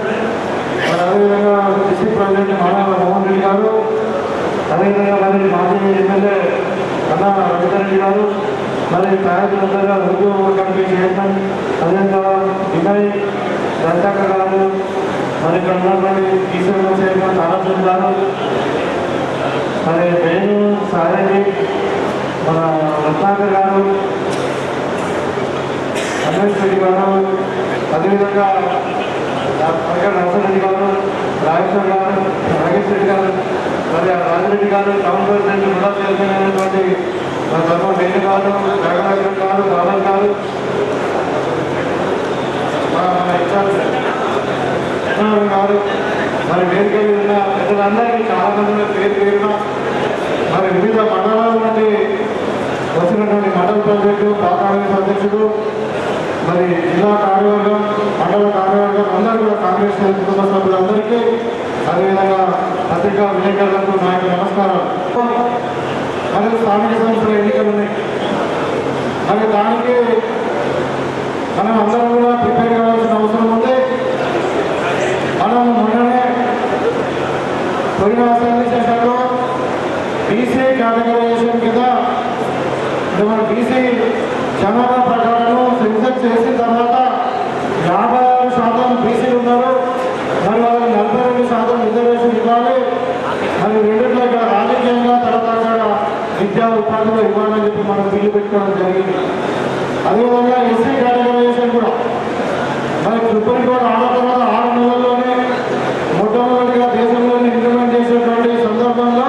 మరి అదేవిధంగా డిస్ట్రిక్ట్ ప్రెసిడెంట్ మానవ మోహన్ రెడ్డి గారు, అదేవిధంగా మరి మాజీ ఎమ్మెల్యే కన్నా రవిరెడ్డి గారు, మరి తయారుగా ఉర్దూ కమిటీ చైర్మన్, అదేవిధంగా వినయ్ దంతక గారు, మరి ఇక్కడ ఉన్నటువంటి ఈశ్వర చైర్మన్ తారాచంద్ గారు, మరి వేణు సారెడ్డి, మన రత్నాకర్ గారు, అమరేష్ రెడ్డి గారు, అదేవిధంగా నరసరెడ్డి గారు, రాజేశ్వర్ గారు, నాగేశ్వర రెడ్డి గారు, మరి రాజిరెడ్డి గారు, టౌన్ ప్రెసిడెంట్ కూడా చైర్మన్ అయినటువంటి తమ్ముడు వేణు గారు, జగన్నాథ్ గారు, బాలన్ గారు, మన ఇన్ఛార్జ్ గారు, మరి వేదిక మీద ఉన్న పెద్దలందరికీ చాలా మంది పేరున మరి వివిధ మండలాల నుండి వచ్చినటువంటి మండల ప్రెసిడెంట్, బ్లాక్ కాంగ్రెస్ అధ్యక్షుడు, మరి జిల్లా కార్యవర్గం, మండల కార్యవర్గం అందరూ కూడా కాంగ్రెస్ కుటుంబ సభ్యులందరికీ, అదేవిధంగా పత్రికా విలేకరులకు నా యొక్క నమస్కారం. మరి స్థానిక సంస్థల ఎన్నికలు ఉన్నాయి. మరి దానికి మనం అందరం కూడా ప్రిపేర్ కావాల్సిన అవసరం ఉంది. మనం మొన్ననే పోయిన అసెంబ్లీ సెషన్లో బీసీ కేటగరైజేషన్ కింద మన బీసీ జనాభా ప్రకారం సెన్సెక్స్ చేసిన తర్వాత 56% బీసీలు ఉన్నారు. మరి వాళ్ళకి 42% రిజర్వేషన్ ఇవ్వాలి. మరి రెండిట్లో ఇక్కడ రాజకీయంగా తర్వాత విద్యా ఉపాధిలో ఇవ్వాలని చెప్పి మనం బిల్లు పెట్టుకోవడం జరిగింది. అదేవిధంగా ఎస్సీ కేటగరైజేషన్ కూడా మరి సుప్రీంకోర్టు ఆర్డర్ తర్వాత 6 నెలల్లోనే మొట్టమొదటిగా దేశంలోనే ఇంప్లిమెంట్ చేసేటువంటి సందర్భంలో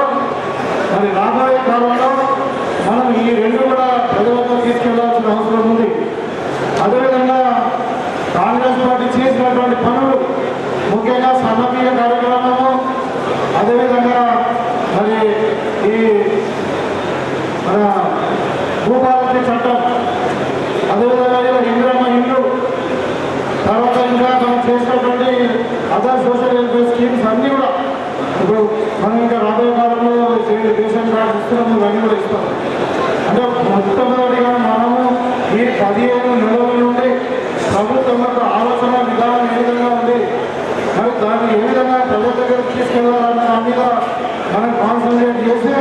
మరి రాబోయే కాలంలో మనం ఈ రెండు కూడా ప్రజలకు తీసుకెళ్లాల్సిన అవసరం ఉంది. అదేవిధంగా కాంగ్రెస్ పార్టీ చేసినటువంటి పనులు, ముఖ్యంగా సమన్వయ కార్యక్రమము, అదేవిధంగా మరి ఈ మన భూభారతి చట్టం, అదేవిధంగా ఇంద్రమ్మ ఇల్లు, తర్వాత ఇంకా మనం చేసినటువంటి అదర్ సోషల్ వెల్ఫేర్ స్కీమ్స్ అన్నీ కూడా ఇప్పుడు మనం ఇంకా రాబోయే కాలంలో రేషన్ కార్డు ఇస్తున్నాము, ఇవన్నీ కూడా ఇస్తాం. అంటే మొట్టమొదటిగా మనము ఈ 15 నెలల నుండి ప్రభుత్వం యొక్క ఆలోచన విధానం ఏ విధంగా ఉంది, మరి దాన్ని ఏ విధంగా ప్రజల దగ్గరకు తీసుకెళ్లాలన్న దాని మీద మనం కాన్సన్ట్రేట్ చేసి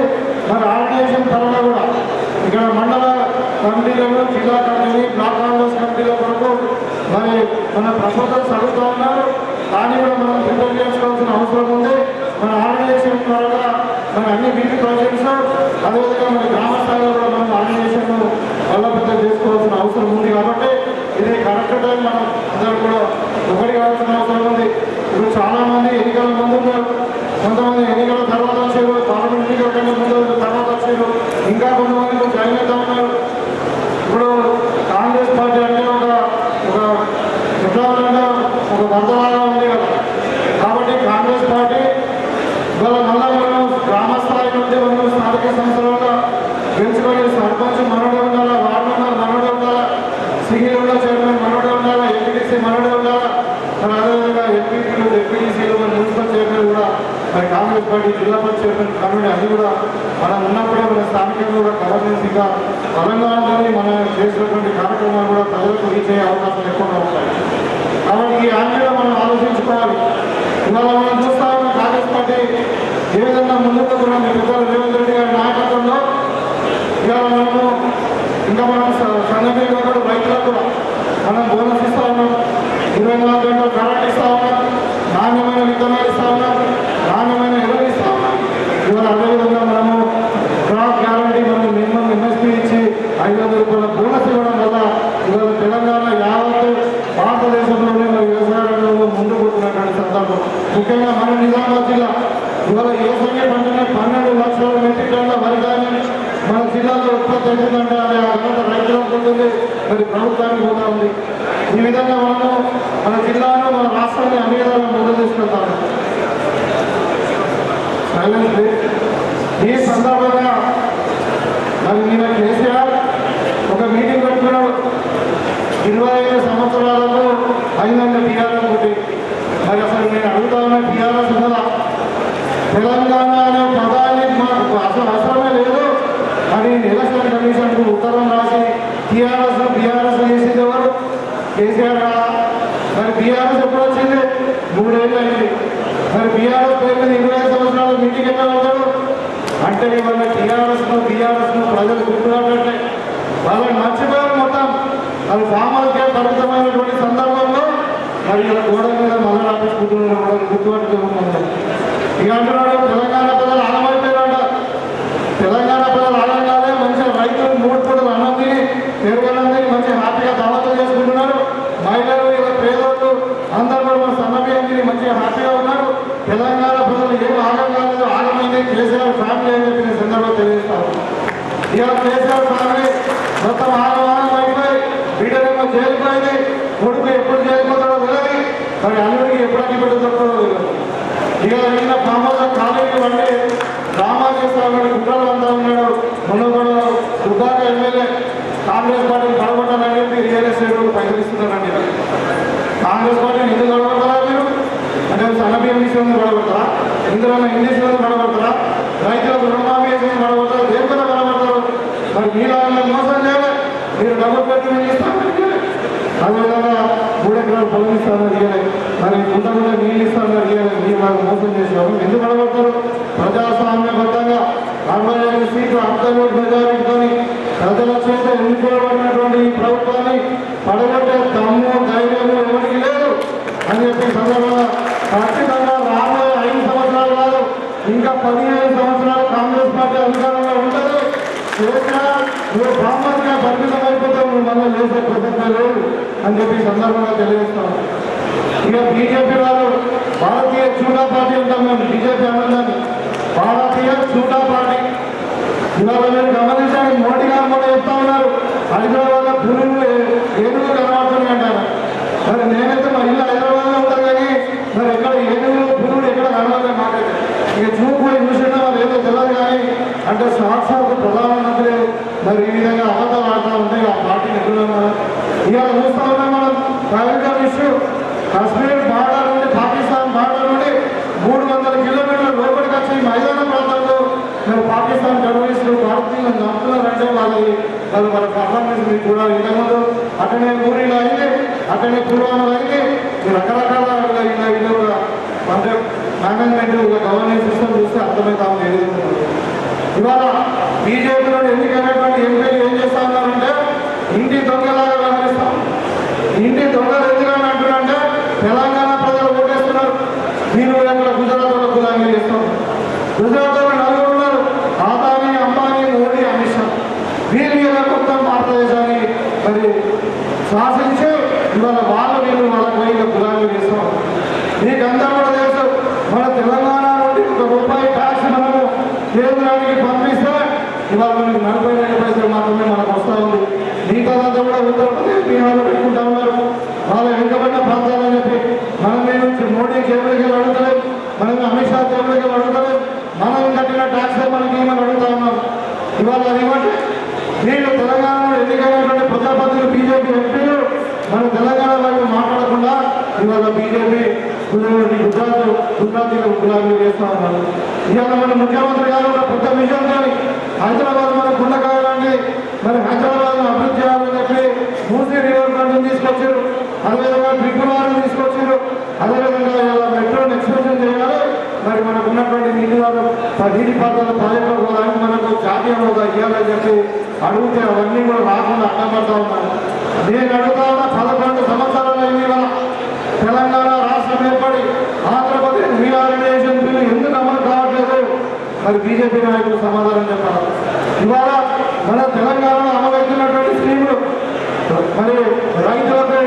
మరి ఆర్గనైజేషన్ పరంగా కూడా ఇక్కడ మండల కమిటీలను, జిల్లా కమిటీ, బ్లాక్ కాంగ్రెస్ కమిటీల కొరకు మరి మన ప్రపోజల్స్ అడుగుతూ ఉన్నారు. దాన్ని కూడా మనం ప్రిపేర్ చేసుకోవాల్సిన అవసరం ఉంది. మన ఆర్గనైజేషన్ ద్వారా మన అన్ని బీపీ ప్రాజెక్ట్స్, అదేవిధంగా మన గ్రామ స్థాయిలో కూడా మనం ఆర్గనైజేషన్ బలోపేతం చేసుకోవాల్సిన అవసరం ఉంది. కాబట్టి ఇది కరెక్ట్ టైం మనం అందరూ కూడా ఒకటి కావాల్సిన అవసరం ఉంది. ఇప్పుడు చాలామంది ఎన్నికల ముందు ఉన్నారు, కొంతమంది ఎన్నికల తర్వాత వచ్చారు, పార్లమెంట్ ఎన్నికల కంటే ముందు తర్వాత వచ్చారు, ఇంకా కొంతమంది జాయిన్ అవుతా ఉన్నారు. ఇప్పుడు కాంగ్రెస్ పార్టీ అంటే ఒక ఎట్లా ఉందంటే ఒక వర్ధలాగా ఉంది కదా. కాబట్టి కాంగ్రెస్ పార్టీ ఇవాళ మళ్ళా మనం గ్రామ స్థాయి నుండి మనం స్థానిక సంస్థలలో పెంచుకొని సర్పంచ్ మనోడే ఉండాలా, వార్డు మెంబర్ మనోడే ఉండాలా, సింగిల్ చైర్మన్ మనోడే ఉండాలా, ఎంపీటీసీ మనోడే ఉండాలా, మరి అదేవిధంగా ఎంపీపీలు, డిప్యూటీసీలు, మున్సిపల్ చైర్మన్ కూడా మరి కాంగ్రెస్ పార్టీ జిల్లా పరిషత్ చైర్మన్ కమిటీ అన్ని కూడా మనం ఉన్నప్పుడే మన స్థానికంగా కూడా గవర్నెన్స్ ఇంకా తెలంగాణలోని మనం చేసినటువంటి కార్యక్రమాలు కూడా ప్రజలకు రీచ్ అయ్యే అవకాశం ఎక్కువగా ఉంటాయి. కాబట్టి ఈ యాంగిల్లో మనం ఆలోచించుకోవాలి. ఇవాళ మనం చూస్తా ఉన్న కాంగ్రెస్ పార్టీ ఏ విధంగా ముందుకు కూడా పెద్దలు రేవంత్ రెడ్డి గారి నాయకత్వంలో ఇవాళ మనము ఇంకా మనం సంఘటనలో కూడా రైతులకు కూడా మనం బోనస్ ఇస్తా ఉన్నాం, 24 గంటలు కరెంట్ ఇస్తా ఉన్నాం, నాణ్యమైన విత్తనాలు ఇస్తా ఉన్నాం, నాణ్యమైన ఎరువులు ఇస్తా ఉన్నాం. ఇవాళ అదేవిధంగా మనము క్రాప్ గ్యారంటీ మనం మినిమం ఎంఎస్పీ ఇచ్చి 500 రూపాయల బోనస్ ఇవ్వడం వల్ల ఇవాళ తెలంగాణ యావత్ భారతదేశంలోనే మరి వ్యవసాయ రంగంలో ముందుకు పోతున్నటువంటి సందర్భం. ముఖ్యంగా మన నిజామాబాద్ జిల్లా ఇవాళ వ్యవసాయ పంటనే 12 లక్షల మెట్రిక్ టన్నుల వరి ధాన్యం మన జిల్లాలో ఉత్పత్తి అవుతుందంటే అది ఆ ఘనత రైతులకు ఉంటుంది, మరి ప్రభుత్వానికి పోతా ఉంది. ఈ విధంగా మనము మన జిల్లాను, మన రాష్ట్రాన్ని అన్ని విధాలుగా ముందుకు తీసుకెళ్తాము. ఈ సందర్భంగా మరి నిన్న కేసీఆర్ ఒక మీటింగ్ పెట్టుకున్నాడు. 20 తెలంగాణ అనే పదాన్ని మాకు అసలు అవసరమే లేదు అని ఎలక్షన్ కమిషన్కు ఉత్తరం రాసి బీఆర్ఎస్ చేసింది ఎవరు? కేసీఆర్ కదా. మరి బీఆర్ఎస్ ఎప్పుడు వచ్చింది? 3 ఏళ్ళు అయింది. మరి బీఆర్ఎస్ పేరు మీద 25 సంవత్సరాలు మీటింగ్ ఎక్కడ వెళ్తాడు అంటే ఇవాళ బీఆర్ఎస్ను ప్రజలు గుర్తురాబట్టే వాళ్ళని మర్చిపోయారు మొత్తం. అది ఫార్మల్కే పరిమితమైనటువంటి సందర్భంలో మరి ఇలా గోడ మీద మొదలు ఆపించుకుంటున్నారు గుర్తుపట్టుకుంటున్నారు. ఇక అంటున్నాడు తెలంగాణ ప్రజలు ఆలమైపోయారంట. తెలంగాణ ప్రజలు ఆలంగానే మంచిగా రైతులు 3 పూటలు అన్నం తిని పెరుగనందని మంచిగా హ్యాపీగా దావతులు చేసుకుంటున్నారు. మహిళలు ఇలా పేదోళ్ళు అందరూ కూడా మన సన్నబియ్యం తిని మంచిగా హ్యాపీగా ఉన్నారు. తెలంగాణ ప్రజలు ఏం ఆగం కాలేదు, ఆగమైంది కేసీఆర్ ఫ్యామిలీ అని చెప్పి నేను సందర్భంలో తెలియజేస్తాను. ఇవాళ కేసీఆర్ ఫ్యామిలీ మొత్తం ఆగం అయిపోయి బిడ్డలేమో చేరిపోయింది. కొడుకు ఎప్పుడు చేరిపోతాడో తెలియదు, మరి అల్లుడికి ఎప్పుడు అగ్గిపెట్టు దొరుకుతాడో తెలియదు. ఇక నిన్న మామూలుగా కాలేజీ వండి డ్రామా చేస్తాడు, కుట్రలు అంతా ఉన్నాడు. మొన్న కూడా దుబ్బాక ఎమ్మెల్యే కాంగ్రెస్ పార్టీని పడగొట్టాలని చెప్పి రియల్ ఎస్టేట్ పైసలు ఇస్తున్నారండి. కాంగ్రెస్ పార్టీని ఎందుకు పడగొడతారా మీరు? అంటే సన్నబియ్యం విషయంలో పడగొడతారా? ఇందులో ఇంగ్లీష్ మీద పడగొడతారా? రైతులకు రుణమాఫీ విషయం పడగొడతారా? దేని మీద పడగొడతారు? మరి మీరు మోసం చేయాలి. మీరు డబ్బులు పెట్టి మీరు ఇస్తామని అదేవిధంగా 3 ఎకరాలు పొలం ఇస్తామని అడిగారు. మరి గుంట నీళ్ళు ఇస్తామని అడిగారు. మీరు వాళ్ళు మోసం చేసేవారు. ఎందుకు పడగొడతారు? ప్రజాస్వామ్యబద్ధంగా 65 సీట్లు అబ్సల్యూట్ మెజారిటీతో ప్రజల చేత ఎన్నుకోబడినటువంటి ఈ ప్రభుత్వాన్ని పడగొట్టే దమ్ము ధైర్యము ఎవరికి లేదు అని చెప్పి సందర్భంగా ఖచ్చితంగా రాబోయే 5 సంవత్సరాలు కాదు, ఇంకా 15 సంవత్సరాలు కాంగ్రెస్ పార్టీ అధికారంలో ఉంటుంది. నువ్వు బ్రాహ్మణ్గా పరిమితం అయిపోతావు, నువ్వు మళ్ళీ లేసే ప్రసక్తే లేదు అని చెప్పి సందర్భంగా తెలియజేస్తాను. ఇక బీజేపీ వాళ్ళు భారతీయ జనతా పార్టీ అంటాం మేము. బీజేపీ అన్నదాన్ని భారతీయ జనతా పార్టీ. ఇవాళ మీరు గమనించండి, మోడీ గారు కూడా చెప్తా ఉన్నారు హైదరాబాద్లో పులులు ఏనుగులు కనబడుతున్నాయి అంటారు. మరి నేనైతే మా ఇల్లు హైదరాబాద్లో ఉంటాను కానీ మరి ఎక్కడ ఏనుగులు పులులు ఎక్కడ కనబడలేదు మాకైతే. ఇక చూపుపోయి చూసినా మరి ఏదో తెలియదు కానీ అంటే సాక్షాత్ ప్రధానమంత్రి మరి ఈ విధంగా అబద్ధాలు ఆడుతూ ఉంటాయి ఆ పార్టీని ఎదురున్నారు. ఇవాళ చూస్తూ ఉన్నాం మనం ప్రైవేట్ ఇష్యూ. కాశ్మీర్ బార్డర్ నుండి పాకిస్తాన్ బార్డర్ నుండి 300 కిలోమీటర్ల లోపలికి వచ్చి మైదాన ప్రాంతంలో మరి పాకిస్తాన్ టెర్రరిస్టులు భారతీయులను చంపుతున్నారంటే వాళ్ళు మన పర్ఫార్మెన్స్ మీకు కూడా ఇంతకుముందు అక్కడనే ఊరిలో అయింది, అక్కడనే పూర్వంలో అయింది. రకరకాల వీళ్ళు కూడా అంటే మేనేజ్మెంట్ గవర్నెన్స్ సిస్టమ్ చూస్తే అర్థమవుతా ఉంది ఏ విధంగా. ఇవాళ బీజేపీలో ఎన్నికైనటువంటి ఎంపీలు ఏం చేస్తా ఉన్నారంటే ఇంటి దొంగలాగా వ్యవహరిస్తాం. ఇంటి దొంగలు ఎందుకని అంటున్నారంటే తెలంగాణ ప్రజలు ఓటేస్తున్నారు. మీరు అక్కడ గుజరాత్లో గులాంగి చేస్తాం. గుజరాత్లో 4 ఉన్నారు, అదానీ, అంబానీ, మోడీ, అమిత్ షా. వీళ్ళు మొత్తం భారతదేశాన్ని మరి శాసించి ఇవాళ వీళ్ళు వాళ్ళకి పోయి గులాంగి చేస్తాం. మీకంతా కూడా తెలుసు, మన తెలంగాణ నుండి ₹1 ట్యాక్స్ మనము కేంద్రానికి పంపిస్తే ఇవాళ మనకి 42 పైసలు మాత్రమే మనకు వస్తూ ఉంది. మిగతాదంతా కూడా ఉత్తరప్రదేశ్, బీహార్లో పెట్టుకుంటా ఉన్నారు. వాళ్ళ వెనుకబడిన ప్రాంతాలని చెప్పి మనం నుంచి మోడీ జేబులకి అడుగుతలేదు, మనం అమిత్ షా జేబులకి అడుగుతలేదు. మనం కట్టిన ట్యాక్స్ మనకి ఏమని అడుగుతా ఉన్నాం. ఇవాళ అదేమంటే వీళ్ళు తెలంగాణలో ఎన్నికైనటువంటి ప్రజాపతిలు బీజేపీ ఎంపీలు మన తెలంగాణ వైపు మాట్లాడకుండా ఇవాళ బీజేపీ గుజరాతీలో గులాబీ చేస్తా ఉన్నారు. ఇవాళ మన ముఖ్యమంత్రి గారు పెద్ద విజయంతో హైదరాబాద్ మన గుండకాయాలని మరి హైదరాబాద్ను అభివృద్ధి చేయాలని చెప్పి మూసీ రివర్ ఫ్రంట్ని తీసుకొచ్చారు. అదేవిధంగా ట్రిపుల్ తీసుకొచ్చారు. అదేవిధంగా ఇలా మెట్రోని ఎక్స్టెన్షన్ చేయాలి. మరి మనకు ఉన్నటువంటి నీటిపారుదల ప్రాజెక్టులు కూడా మనకు జాతీయ హోదా ఇవ్వాలని చెప్పి అడిగితే అవన్నీ కూడా రాకుండా అడ్డపడతా ఉన్నారు. నేను అడుగుతా ఉన్నా 11 సంవత్సరాలు అయింది ఇవాళ తెలంగాణ రాష్ట్రం ఏర్పడి ఆంధ్రప్రదేశ్ రీఆర్గనైజేషన్ బిల్లు ఎందుకు అమలు కావట్లేదు? మరి బీజేపీ నాయకులు సమాధానం చెప్పాలి. ఇవాళ మన తెలంగాణలో అమలవుతున్నటువంటి స్కీములు మరి రైతులకు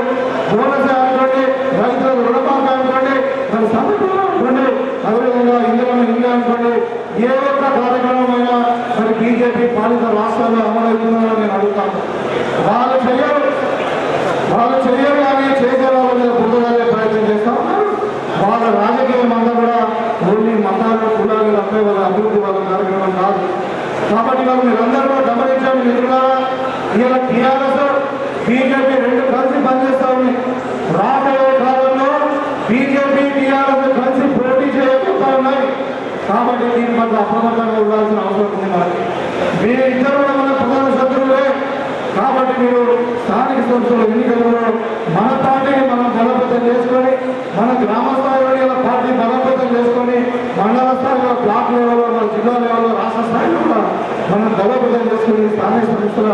బోనస్ అనుకోండి, రైతులకు రుణమాఫీ అనుకోండి, మరి సమయంలో అనుకోండి, అదేవిధంగా ఇల్లు అనుకోండి, ఏ ఒక్క కార్యక్రమమైనా మరి బీజేపీ పాలిత రాష్ట్రాల్లో అమలవుతుందో నేను అడుగుతాను. వాళ్ళు చెయ్యరు కానీ చేసే వాళ్ళ మీద బుద్ధగానే ప్రయత్నం చేస్తా ఉన్నారు. వాళ్ళ రాజకీయం అంతా కూడా ఓన్లీ మతాలు కులాలు అప్పే వాళ్ళ అభివృద్ధి వాళ్ళ కార్యక్రమం కాదు. కాబట్టి వాళ్ళు మీరందరూ గమనించాలి మిత్రులారా. ఇలా టీఆర్ఎస్ బీజేపీ 2 కలిసి పనిచేస్తా ఉంది. రాబోయే కాలంలో బీజేపీ టీఆర్ఎస్ కలిసి పోటీ చేయబోతా ఉన్నాయి. కాబట్టి దీని పట్ల అప్రమత్తంగా ఉండాల్సిన అవసరం ఉంది మనకి. మీ ఇద్దరు కూడా మన ప్రధాన శత్రువులే. కాబట్టి మీరు స్థానిక సంస్థల ఎన్నికలలో మన పార్టీని మనం బలోపేతం చేసుకొని, మన గ్రామ స్థాయిలో ఇలా పార్టీ బలోపేతం చేసుకొని, మండల స్థాయిలో, బ్లాక్ లెవెల్లో, మన జిల్లా లెవెల్లో, రాష్ట్ర స్థాయిలో కూడా మనం బలోపేతం చేసుకుని స్థానిక సంస్థల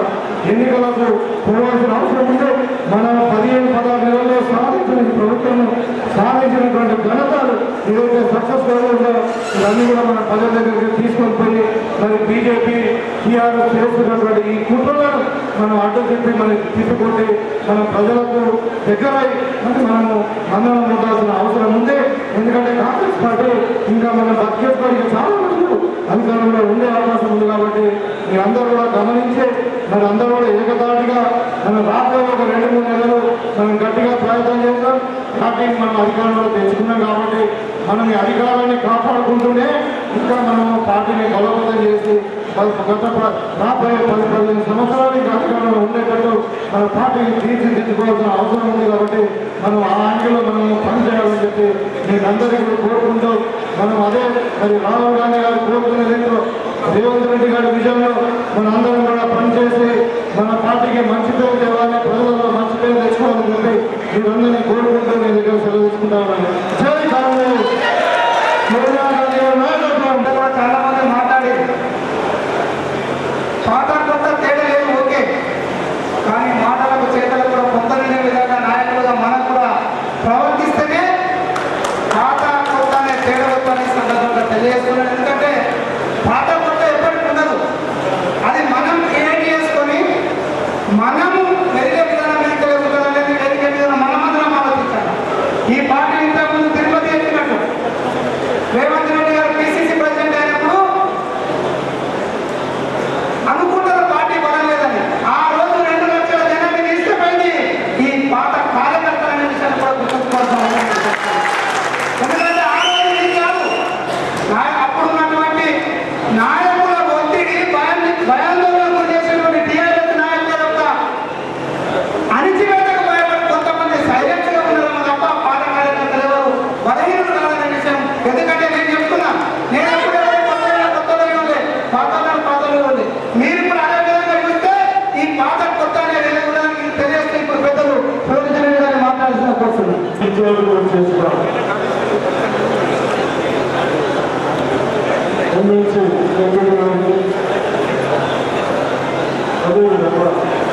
ఎన్నికలకు పోవాల్సిన అవసరం ఉంది. మనం 15-16 నెలల్లో సాధించిన ఈ ప్రభుత్వం సాధించినటువంటి ఘనతలు ఏదైతే సక్సెస్ ఉందో ఇవన్నీ కూడా మన ప్రజల దగ్గరికి తీసుకొని పోయి మరి బీజేపీ టీఆర్ఎస్ చేస్తున్నటువంటి ఈ కుట్రలను మనం అడ్డు చెప్పి మనకి తిప్పుకుంటే మన ప్రజలకు దగ్గరై మనము మందనం ఉండాల్సిన అవసరం ఉంది. ఎందుకంటే కాంగ్రెస్ పార్టీ ఇంకా మన బడ్జెట్ పార్టీ చాలా రోజులు అధికారంలో ఉండే అవకాశం ఉంది. కాబట్టి మీరందరూ కూడా గమనించి మరి అందరూ కూడా ఏకదాటిగా మనం రాబోయే ఒక 2-3 నెలలు మనం గట్టిగా ప్రయత్నం చేస్తాం. పార్టీని మనం అధికారంలో తెచ్చుకున్నాం కాబట్టి మనం ఈ అధికారాన్ని కాపాడుకుంటూనే ఇంకా మనం పార్టీని బలోపేతం చేసి రాబోయే 10-15 సంవత్సరాలు ఇంకా అధికారంలో ఉండేటట్టు మన పార్టీని తీర్చిదిద్దుకోవాల్సిన అవసరం ఉంది. కాబట్టి మనం ఆ యాంగిల్లో మనం పనిచేయాలని చెప్పి నేను అందరికీ కోరుకుంటూ మనం అదే మరి రాహుల్ గాంధీ గారు కోరుకునే రీతిలో రేవంత్ రెడ్డి గారి విజయంలో మన అందరం కూడా పనిచేసి మన పార్టీకి మంచి పేరు తేవాలని, ప్రజలలో మంచి పేరు తెచ్చుకోవాలని చెప్పి మీరందరినీ కోరుకుంటూ నేను దగ్గర సెలవు తీసుకుంటామని. జై కాంగ్రెస్. సోనియా గాంధీ గారి నాయకత్వం. చాలా మంది మాట్లాడి పాత కొత్త తేడా లేదు, ఓకే. కానీ మాటలకు చేతలకు కూడా పొందలేని విధంగా నాయకులుగా మనకు కూడా ప్రవర్తిస్తేనే పాత కొత్త అనే తేడా వద్దనే సందర్భంగా తెలియజేస్తున్నాను. ఎందుకంటే పాత కొత్త ఎప్పటికి ఉండదు. అది మనం క్రియేట్ చేసుకొని మనము మెరుగే విధానం అనేది మెరుగే విధానం మనమందరం ఆలోచించాలి. ఈ పార్టీ ఇంతకుముందు తిరుపతి ఎక్కినట్టు రేవంత్ రెడ్డి గారు పిసిసి ప్రెసిడెంట్ అయినప్పుడు అనుకుంటారు పార్టీ బలలేదని. ఆ రోజు 2 లక్షల జనాన్ని తీసుకుపోయింది ఈ పాత కార్యకర్తల అనే విషయాన్ని కూడా గుర్తుంచుకోవాల్సిన అవసరం ఉంది. ఎందుకంటే ఆ రోజు ఇది కాదు, అప్పుడున్నటువంటి నాయకుల ఒత్తిడి భయాందోళనకు చేసినటువంటి టీఆర్ఎస్ నాయకుల యొక్క అణిచివేతకు భయపడి కొంతమంది సైలెంట్ గా ఉన్నారన్న తప్ప పాత కార్యకర్తలు ఎవరు బలహీనత కాదనే విషయం. ఎందుకంటే నేను చెప్తున్నా, నేను ఎప్పుడు కొత్తగా ఉంది, పాతలు ఉంది. మీరు ఇప్పుడు అదే విధంగా చూస్తే ఈ పాత కొత్త అనే విధానానికి తెలియజేస్తే ఇప్పుడు పెద్దలు ప్రయోజనం గారిని మాట్లాడాల్సిన కోరుతున్నాను. అదేవిధంగా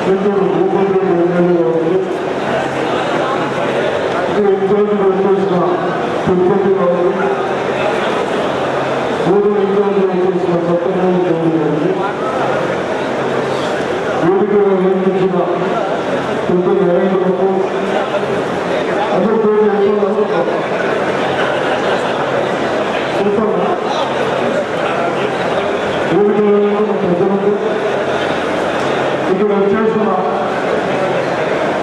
చిత్తూరు భూపతి ఎమ్మెల్యే గారికి ఇన్ఛార్జ్ వచ్చేసిన తిరుపతి గారు, మూడు ఇన్ఛార్జ్ వచ్చేసిన సత్యనారాయణ గౌడ్ గారికి, వేదికగా నియమించిన తిరుపతి నరేంద్రకు అందరితో ప్రజలకు ఇక్కడ వచ్చేసిన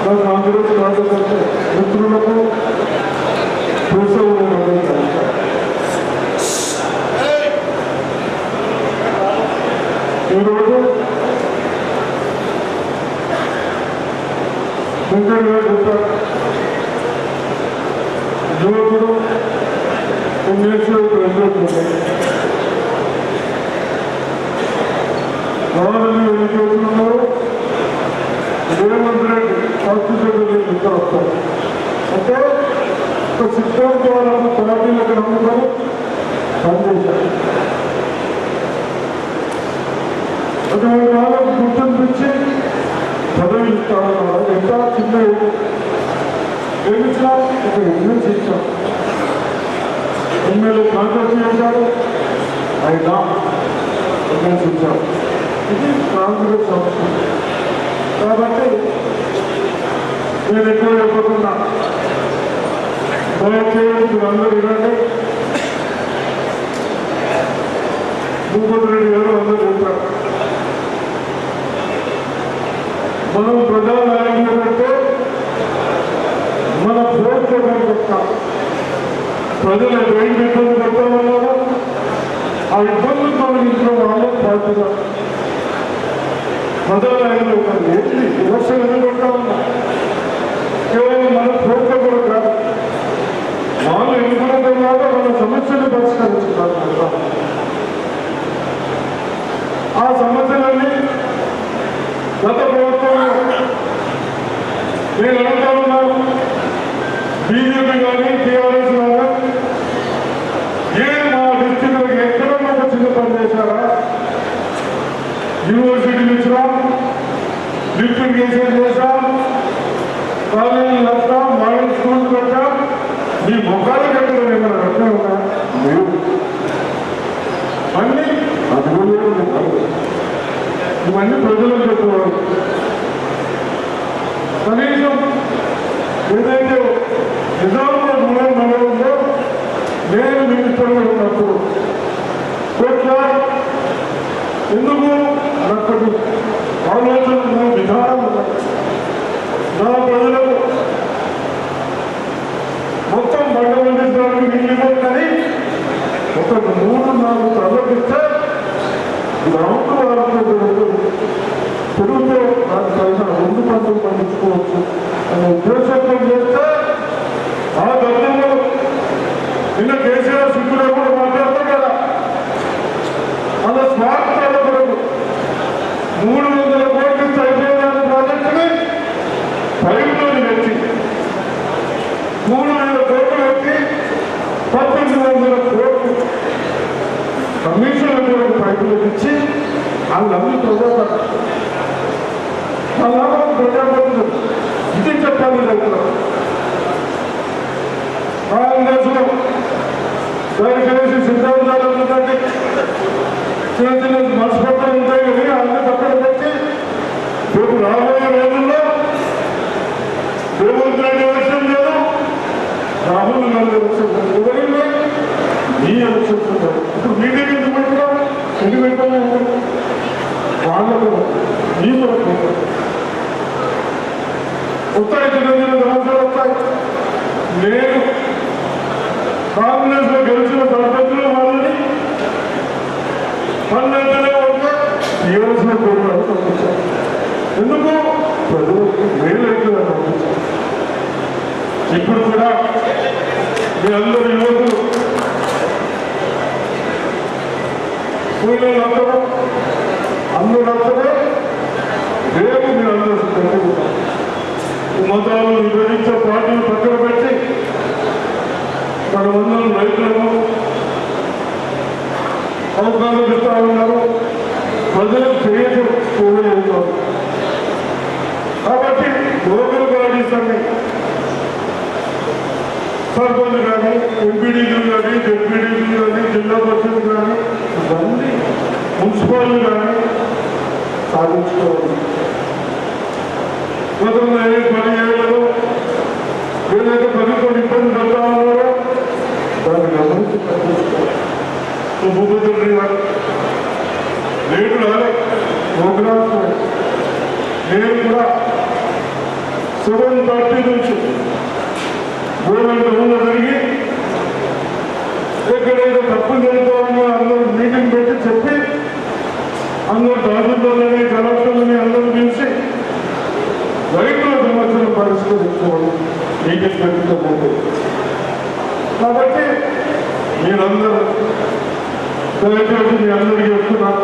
నా కాంగ్రెస్ కార్యకర్త మిత్రులకు ఈరోజు యువకుడు గవర్నర్ని వెళ్ళిపోతున్నారు. రేవంత్ రెడ్డి హాస్పిటల్ ఇద్దరు వస్తారు. అంటే ఒక సిద్ధాంతాలను పార్టీలకు నమ్ముకొని పనిచేశారు. అటువంటి వాళ్ళకు గుర్తించి పదవి ఇస్తారన్నారు. ఎంత చిన్న ఏమిచ్చినా ఒక ఎమ్మెల్సీ ఇచ్చాం. ఎమ్మెల్యే కాంట్రాక్ట్ చేశారు, అయినా ఎమ్మెల్సీ ఇచ్చారు. ఇది కాంగ్రెస్ సంస్కృతి. కాబట్టి నేను ఎక్కువ చెప్పకుండా దయచేసి అందరూ ఇవ్వండి. భూపతి రెడ్డి గారు అందరూ చెప్పారు, మనం ప్రజా నాయకులు అంటే మన ప్రోత్సాహం చెప్తాం. ప్రజలు ఏం ఇబ్బంది పెట్టామన్నారో ఆ ఇబ్బందులు తొలగించిన వాళ్ళు బాధ్యత. ప్రజా నాయకులు ఏంటి ఎలక్షన్ ఎదుర్కొంటా ఉన్నా కేవలం మన ప్రోత్సాహం కూడా కాదు, వాళ్ళు ఎన్నుకున్న తర్వాత మన మన సమస్యను పరిష్కరించుకుంటాం. ఆ సమస్యలన్నీ గత ప్రభుత్వంలో నేను అడుగుతా ఉన్నాను, బీజేపీ కానీ టీఆర్ఎస్ కానీ మా డిస్ట్రిక్ట్కి ఎక్కడన్నా ఒక చిన్న పని చేశారా? యూనివర్సిటీలు ఇచ్చినాం, లిఫ్ట్ ఇరిగేషన్ చేశాం, కాలేజీలు కట్టాం, మోడల్ స్కూల్స్ కట్టాం. మీ ముఖాలు కట్టడం ఏమైనా కట్టే ఉన్నా లేవు. అన్నీ అభివృద్ధి ఇవన్నీ ప్రజలకు చెప్పేవారు. కనీసం ఏదైతే నిజామాబాద్ మండలంలో నేను మినిస్టర్గా ఉన్నప్పుడు ఎందుకు అన్నప్పటి ఆలోచన విధానం నా ప్రజలకు మొత్తం పంట పండించడానికి నీళ్ళు కానీ ఒక 3-4 తరలిస్తే గ్రౌండ్ వాళ్ళతో తెలుగుతో నాకు కలిసిన 2 పంటలు పండించుకోవచ్చు అనే ఉద్దేశంతో చేస్తే ఆ గతంలో నిన్న కేసీఆర్ సిక్కులో కూడా మాట్లాడతారు కదా, మన స్వార్థాల కొరకు 300 కోట్లు అయిపోయిన ప్రాజెక్టుని పైపులోని పెట్టి 3,000 కోట్లు పెట్టి 1,800 కోట్లు కమిషన్ పైపులు ఇచ్చి వాళ్ళందరూ ప్రజాపతి వాళ్ళ ప్రజాపతులు ఇది చెప్పాలి. కాంగ్రెస్లో దయచేసి సిద్ధాంతాలు ఉందండి, చిన్న చిన్న మనస్పర్ధలు ఉంటాయి కానీ అన్ని పక్కన పెట్టి రేపు రాబోయే రోజుల్లో రేవంత్ రెడ్డి ఎలక్షన్ లేదు, రాహుల్ గాంధీ ఎలక్షన్ లేదు, ఎవరైనా మీ ఎలక్షన్స్ ఉంటారు. ఇప్పుడు మీటింగ్ ఎందుకు పెట్టినా ఎందుకు పెట్టాలి? వాళ్ళకు మీ కొరకు వస్తాయి, చిన్న చిన్న సమస్యలు వస్తాయి. నేను కాంగ్రెస్ లో గెలిచిన సర్పంచులు వాళ్ళని 12 ఓట్లు టీఆర్ఎస్ లో పంపించారు. ఎందుకు? ప్రజలకు మేలైతే పంపించారు. ఇప్పుడు కూడా మీ అందరూ యువకులు అందరూ అందరూ రేపు మీరు అందరూ మతాలు విభజించే పార్టీలు పక్కన పెట్టి మనమందరం రైతులను అవకాశం ఇస్తా ఉన్నారు, ప్రజలకు చేయలేదు. కాబట్టి లోకల్ బాడీస్ అన్ని సర్పంచ్ కానీ ఎంపీడీలు కానీ జెడ్పీడీలు కానీ జిల్లా పరిషత్ కానీ ఇవన్నీ మున్సిపాలిటీ కానీ సాధించుకోవాలి. గతంలో 10 ఏళ్లలో ఏదైతే ప్రభుత్వం ఇబ్బంది పడతా ఉన్నారో దాన్ని గమనించి పనిచేసుకోవాలి. భూపతి గారు రేటు రాలే ప్రోగ్రామ్స్ నేను కూడా 7:30 నుంచి గవర్నమెంట్ జరిగి ఎక్కడైతే తప్పులు జరుగుతామో అందరూ మీటింగ్ పెట్టి చెప్పి అందరూ తహసీల్దార్లని కలెక్టర్లని అందరూ పిలిచి రైతుల సమస్యను పరిష్కరించుకోవాలి మీటింగ్ పెట్టుకోబోతే. కాబట్టి మీరందరూ దయచేసి మీ అందరికీ చెప్తున్నారు,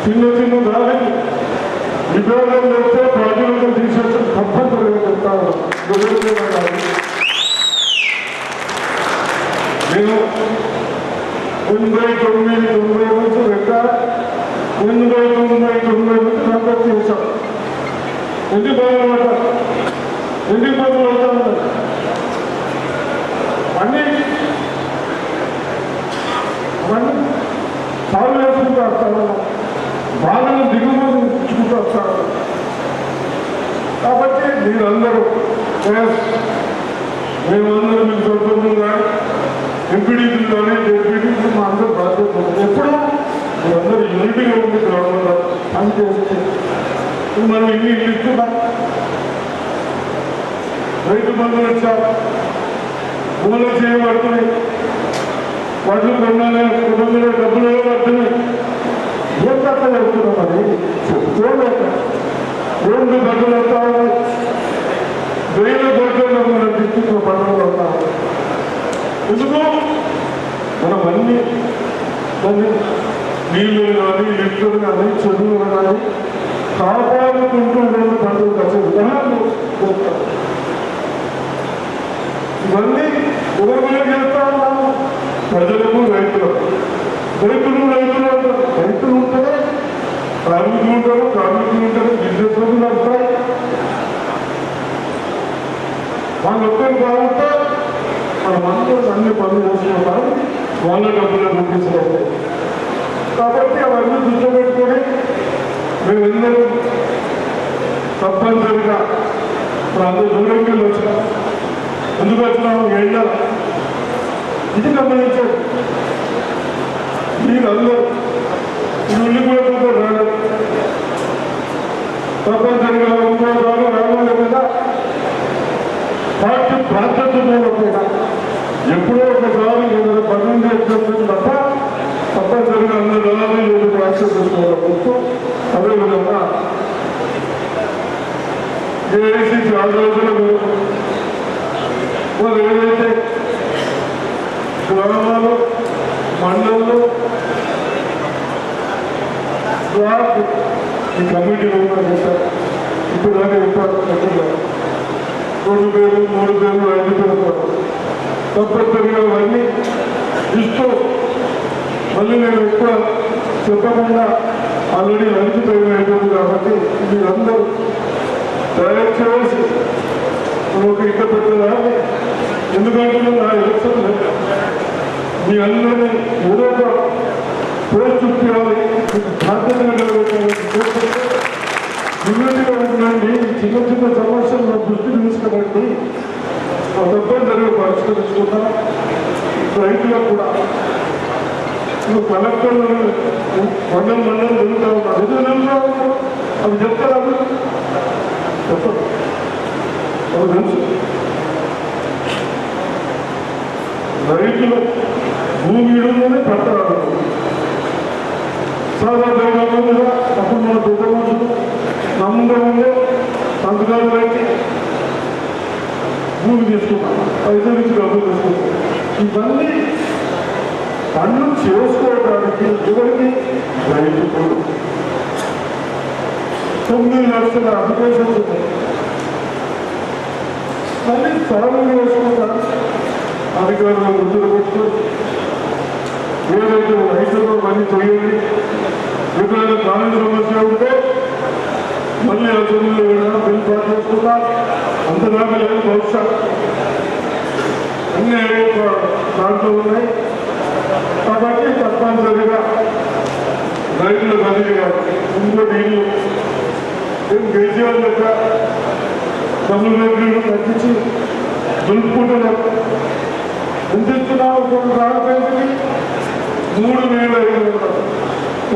చిన్న చిన్న దానికి విభేదం చేస్తే ప్రజలను తీసేసి తప్పనిసరిగా చెప్తాను. నేను 89 నుంచి లెక్క 89 నుంచి కంపెక్ట్ చేశాను. ఎందుకు బాధపడ్డా, ఎందుకు పనులు అవుతా ఉన్నాయి అవన్నీ సాల్వ్ చేసుకుంటూ వస్తాను, బాధను దిగుమతి ఇచ్చుకుంటూ వస్తాను. కాబట్టి మీరందరూ మేమందరూ మీకు సొంతం కానీ ఎంపీడీలు కానీ జెడ్పీడీలు మా అందరూ బాధ్యత ఉంది. ఎప్పుడు మీరందరూ యూనిటీగా ఉంది గ్రామంలో పని చేస్తే మనం ఇన్ని ఇస్తున్నాం. రైతు బంధువులు ఇచ్చారు, భూములు చేయబడుతున్నాయి, వడ్లు కొన్నాలే కుటుంబంలో డబ్బులు పడుతున్నాయి. ఏం తప్ప జరుగుతున్నాం అది చెప్పుకోలేక 2 గంటలు వస్తా ఉన్నాయి, 1000 కోట్లు మన డిస్టిక్లో పండుగలు వస్తా ఉన్నాయి. ఎందుకు మనం అన్ని కొన్ని నీళ్ళు కానీ లిఫ్ట్లు కానీ చెరువులు కానీ కాపాడుకుంటూ పండుగ వచ్చే విధానాలు ఇవన్నీ ఉదయం చేస్తా ఉన్నాము ప్రజలకు రైతులకు. రైతులు ఉంటారు, కార్మికులు ఉంటారు, బిజినెస్లు నడుస్తాయి. వాళ్ళు ఒక్కరు బాగుంటే మనం అందరూ అన్ని పనులు చేసుకుంటారు, వాళ్ళ డబ్బులు పంపించగలుగుతాయి. కాబట్టి అవన్నీ దృష్టి పెట్టుకొని మేమందరూ తప్పనిసరిగా అందరూ దూరంకి వచ్చినాం. ఎందుకు వచ్చినాము? ఎండ ఇది గమనించారు మీరందరూ. ఇల్లు కూడా రాలేదు, తప్పనిసరిగా ఇంకోసారి రావాలి కదా. పార్టీ బాధ్యతలో కూడా ఎప్పుడో ఒకసారి ఏదైనా పనులు చేస్తుంది తప్ప తప్పనిసరిగా అందరూ రావాలి, ఏదో యాక్సెస్ చేసుకోవాలనుకుంటూ అదేవిధంగా ఏఐసిసి ఆలోచనలు వాళ్ళు ఏదైతే గ్రామాలు మండలంలో బ్లాక్ ఈ కమిటీ చేశారు. ఇప్పుడు దాకా చెప్పారు 2 పేరు 3 పేరు 5 పేరు తప్పనిసరిగా అవన్నీ ఇస్తూ మళ్ళీ నేను ఎక్కువ చెప్పకుండా ఆల్రెడీ లంచ్ టైం అయిపోయింది కాబట్టి మీరందరూ దయచేసి ఒక ఇక పెట్టాలి. ఎందుకంటే నా ఎలక్షన్ మీ అందరినీ ఏదో ఒక పేరు చూపించాలి, బాధ్యతగా ఇమ్యూనిటీగా ఉంటుందండి. చిన్న చిన్న సమస్యలు దృష్టి తీసుకురండి, తప్పనిసరిగా పరిష్కరించుకుంటాం. రైతులకు కూడా కలెక్టర్లు మండలం జరుగుతూ ఉన్నారు. ఎదురు అవి చెప్తారు, చెప్పరు, అవి తెలుసు. రైతులు భూమి ఇడుందని పట్టరాదు. సాధారణంగా అప్పుడు మన పెద్ద మనుషులు నమ్ముగా ఉండే సంతకాలు పెట్టి భూమి తీసుకున్నాం, పైసలు ఇచ్చి డబ్బులు తీసుకుంటాం. ఇవన్నీ పనులు చేసుకోవడానికి ఎవరికి? రైతులు. 9 లక్షల అప్లికేషన్స్ ఉన్నాయి. మళ్ళీ సాగు చేసుకుంటారు అధికారులు గుర్తులు పెట్టు. ఏదైతే రైతులు మళ్ళీ చేయండి. ఎక్కడైనా కాలేజీ సమస్య ఉంటే మళ్ళీ అసెంబ్లీలో ఏదైనా బిల్ పాస్ చేసుకుంటాం. అంతదాకా లేదు బహుశా అన్నీ దాంట్లో ఉన్నాయి. కాబట్టి తప్పనిసరిగా రైతులు కలిగారు. ఇంకోటి ఇల్లు కేసీఆర్ యొక్క తమిళ తగ్గించి దులుపుకుంటున్నారు. ఎంత ఇస్తున్నావు? కొన్ని రాకపోయింది 3,500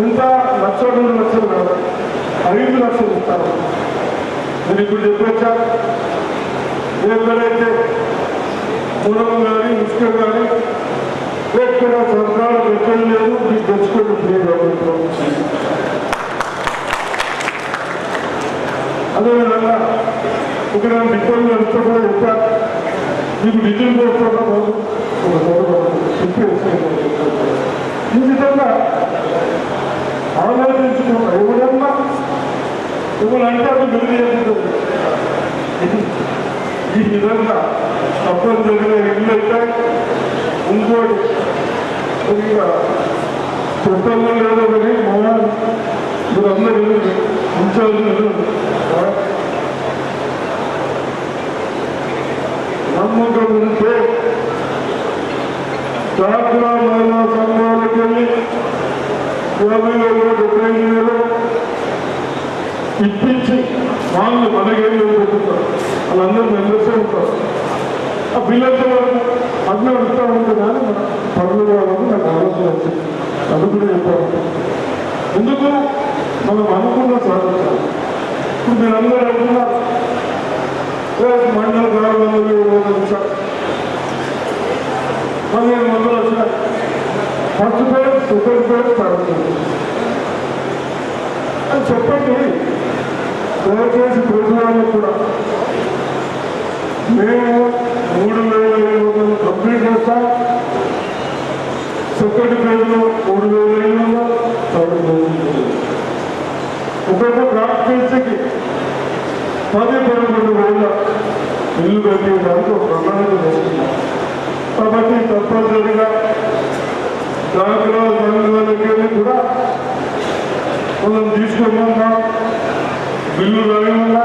ఇంత 1,2 లక్షలు కాదు, 5 లక్షలు ఇస్తారు. నేను ఇప్పుడు చెప్పొచ్చా? ఎక్కడైతే పొలం కానీ ఇసుక కానీ ఎక్కడ సరకాలు పెట్టడం లేదు, మీకు తెచ్చుకోండి ఫ్రీ గవర్నమెంట్. అదేవిధంగా ఇక్కడ డిపోలు వెళ్తే కూడా చెప్పారు, మీకు డీజిల్ పోస్తున్నా బాబు ఈ విధంగా ఆలోచించుకుంటా. ఎవరన్నా ఎవరంటే అది మెరుగు. ఈ విధంగా తప్పనిసరిగా ఇల్లు అయితే ఇంకోటి కొద్దిగా పుస్తకంలో లేదో కానీ మీరందరూ ఉంచాల్సిన నమ్మకం ఉంటే డాక్రా మహిళా సంఘాలకు వెళ్ళి 50,000 75,000 ఇప్పించి వాళ్ళు మనకేమి పెట్టుకుంటారు. వాళ్ళందరూ మెంబర్సే ఉంటారు. ఆ బిల్లంతా అన్నీ ఇస్తూ ఉంటుంది. కానీ మన పనులు కావాలని నాకు ఆలోచన వచ్చింది. అది కూడా చెప్పాలి. ఎందుకు మనం అనుకున్న సాధించాలి. ఇప్పుడు మీరందరూ అంటున్నారు మండల గ్రామాలలో 1500 వచ్చినాయి. ఫస్ట్ పేరు సెకండ్ పేరు సాధించాలి అని చెప్పండి. దయచేసి ప్రజలను కూడా మేము 3,500 కంప్లీట్ చేస్తాం. ఆర్టీసీకి 10-11 వేల ఇల్లు కట్టేదానికి ఒక ప్రణాళిక వేస్తున్నాం. కాబట్టి తప్పనిసరిగా దాఖలాలకి కూడా మనం తీసుకున్నాం. బిల్లు రాయమన్నా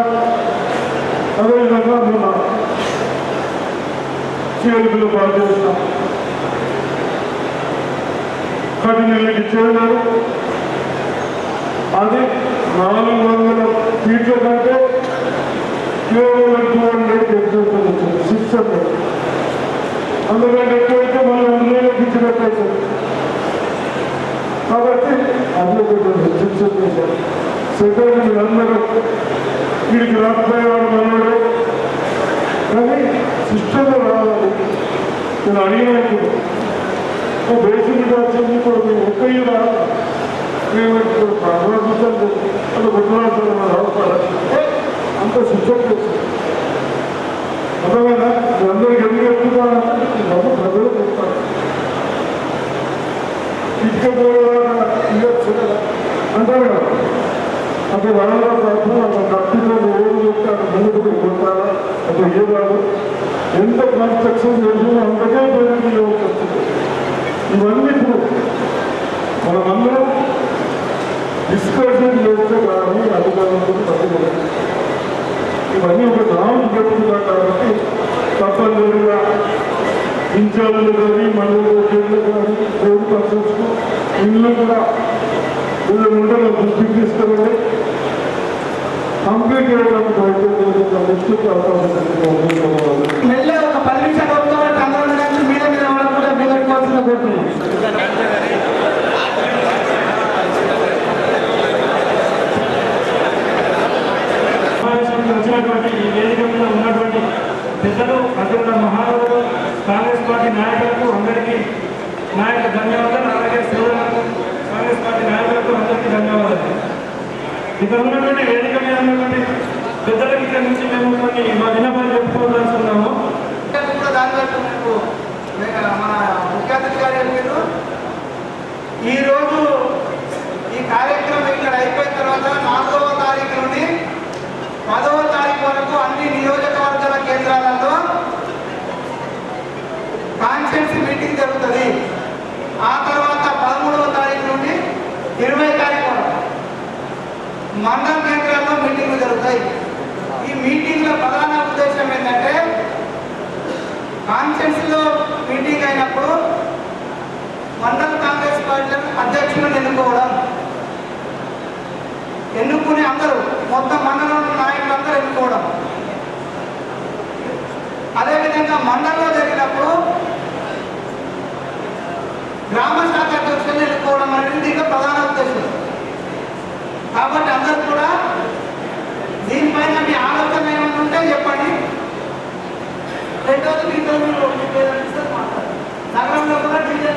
అదేవిధంగా మన చేతులు పాటు చేస్తాం. కఠినకి చేయలేరు. అది 400 సీట్ల కంటే కేవలం 200 ఎక్కువ 600. అందుకంటే ఎక్కువైతే మనం 100 ఇచ్చినట్లయితే. కాబట్టి అది ఒకటి శిక్షణ చేశారు. సెకండ్ మీరందరూ వీడికి రాకపోయేవాడు మనవాడు, కానీ సిస్టంలో రావాలి. నేను అడిగినప్పుడు బేసిక్ వచ్చింది కూడా ఒక్కయ్య రాదు. మేము భగవద్గీతలు అది గుర్తురాడు అంత సిస్టం చేస్తాం. అర్థమైనా అందరికి ఎందుకు చెప్తున్నానంటే ప్రజలు చెప్తారు. ఇవ్వచ్చు అంటారు కదా. అంటే వరంలో తరఫున అతను కట్టిలో ఏం చెప్తాను ముందుకు కొట్టాలా అటు ఏ కాదు. ఎంత కన్స్ట్రక్షన్ చేసినా అంతకే పేరు ఇవ్వచ్చు. ఇవన్నీ ఇప్పుడు మనమందరం డిస్కషన్ చేస్తే కానీ అధికారులకు తప్పదు. ఇవన్నీ ఒక గ్రామం చెప్తున్నాం కాబట్టి తప్పనిసరిగా ఇన్ఛార్జీలు కానీ మండలి కానీ రోడ్డు పర్సన్స్కు ఇల్లు కూడా వీళ్ళు ఉంటే దృష్టికి తీసుకెళ్ళండి. కంప్లీట్ చేయడానికి మెల్లగా ఒక 10 నిమిషాలు అవుతామంటే అందరూ మీద మీద వాళ్ళకు కూడా బిగట్టుకోవాల్సిన కోరుతున్నాం. వచ్చినటువంటి ఈ వేదిక మీద ఉన్నటువంటి పెద్దలు, అక్కడ మహారాజు, కాంగ్రెస్ పార్టీ నాయకులకు అందరికీ నాయకులకు ధన్యవాదాలు. అలాగే శ్రీలకు కాంగ్రెస్ పార్టీ నాయకులకు అందరికీ ధన్యవాదాలు. ఇక్కడ ఉన్నటువంటి వేదిక మీద ఉన్నటువంటి పెద్దలకి ఇక్కడ నుంచి మేము కొన్ని మా విన్నపాలు చెప్పుకోవాల్సుకున్నాము. మన ముఖ్య అతిథి గారు చెప్పారు. ఈరోజు ఈ కార్యక్రమం ఇక్కడ అయిపోయిన తర్వాత 4వ తారీఖు నుండి 10వ తారీఖు వరకు అన్ని నియోజకవర్గాల కేంద్రాలలో కాన్స్టిట్యూన్సీ మీటింగ్ జరుగుతుంది. ఆ తర్వాత 13వ తారీఖు నుండి 20వ తారీఖు వరకు మండల కేంద్రాల్లో మీటింగ్లు జరుగుతాయి. ఈ మీటింగ్ల ప్రధాన ఉద్దేశం ఏంటంటే కాన్స్టిట్యూన్సీలో మీటింగ్ అయినప్పుడు మండల కాంగ్రెస్ పార్టీ అధ్యక్షులను ఎన్నుకుని అందరూ మొత్తం మండలంలో నాయకులందరూ ఎన్నుకోవడం. అదేవిధంగా మండలంలో జరిగినప్పుడు గ్రామ శాఖ అధ్యక్షులను ఎన్నుకోవడం అనేది దీంట్లో ప్రధాన ఉద్దేశం. కాబట్టి అందరూ కూడా దీనిపైన మీ ఆలోచన ఏమైనా ఉంటే చెప్పండి. రెండోది నగరంలో కూడా డీజే